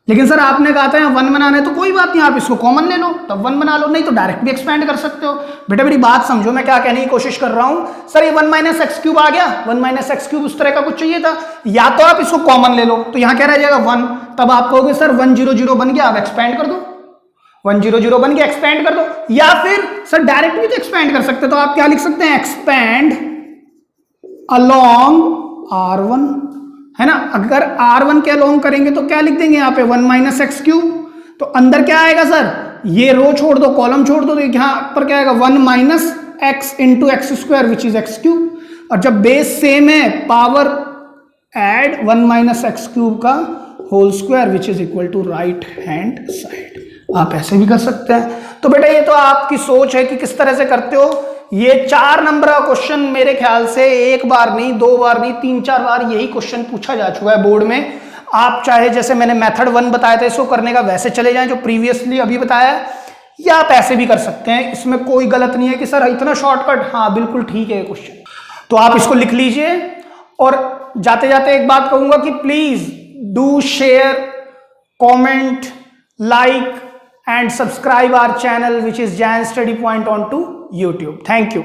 लेकिन सर आपने कहा था 1 बनाना है, तो कोई बात नहीं, आप इसको कॉमन ले लो तब 1 बना लो, नहीं तो डायरेक्ट भी एक्सपेंड कर सकते हो। बेटा मेरी बात समझो, मैं क्या कहने की कोशिश कर रहा हूं, सर ये 1 माइनस एक्स क्यूब आ गया, 1 माइनस एक्स क्यूब उस तरह का कुछ चाहिए था, या तो आप इसको कॉमन ले लो, तो यहां क्या रह जाएगा 1, तब आप कहोगे सर 1 0 0 बन गया, आप एक्सपेंड कर दो, 1 0 0 बन गया, एक्सपेंड कर दो, या फिर सर डायरेक्ट भी तो एक्सपेंड कर सकते, तो आप क्या लिख सकते हैं एक्सपेंड अलोंग R1, है ना। अगर R1 के अलोंग करेंगे तो क्या लिख देंगे यहाँ पे 1 माइनस एक्स क्यूब, तो अंदर क्या आएगा सर, ये रो छोड़ दो कॉलम छोड़ दो, तो यहाँ पर क्या आएगा 1 minus X into X square which is X cube, और जब बेस सेम है power add 1 minus X cube का whole square which is equal to right hand side. आप ऐसे भी कर सकते हैं। तो बेटा ये तो आपकी सोच है कि किस तरह से करते हो। ये 4 नंबर का क्वेश्चन मेरे ख्याल से एक बार नहीं, 2 बार नहीं, 3-4 बार यही क्वेश्चन पूछा जा चुका है बोर्ड में। आप चाहे जैसे मैंने मेथड 1 बताया था इसको करने का वैसे चले जाएं जो प्रीवियसली अभी बताया है, या आप ऐसे भी कर सकते हैं, इसमें कोई गलत नहीं है कि सर इतना शॉर्टकट, हाँ बिल्कुल ठीक है क्वेश्चन। तो आप इसको लिख लीजिए। और जाते जाते एक बात कहूंगा कि please do share, comment, like and subscribe our channel which is Jain study point on to YouTube. Thank you.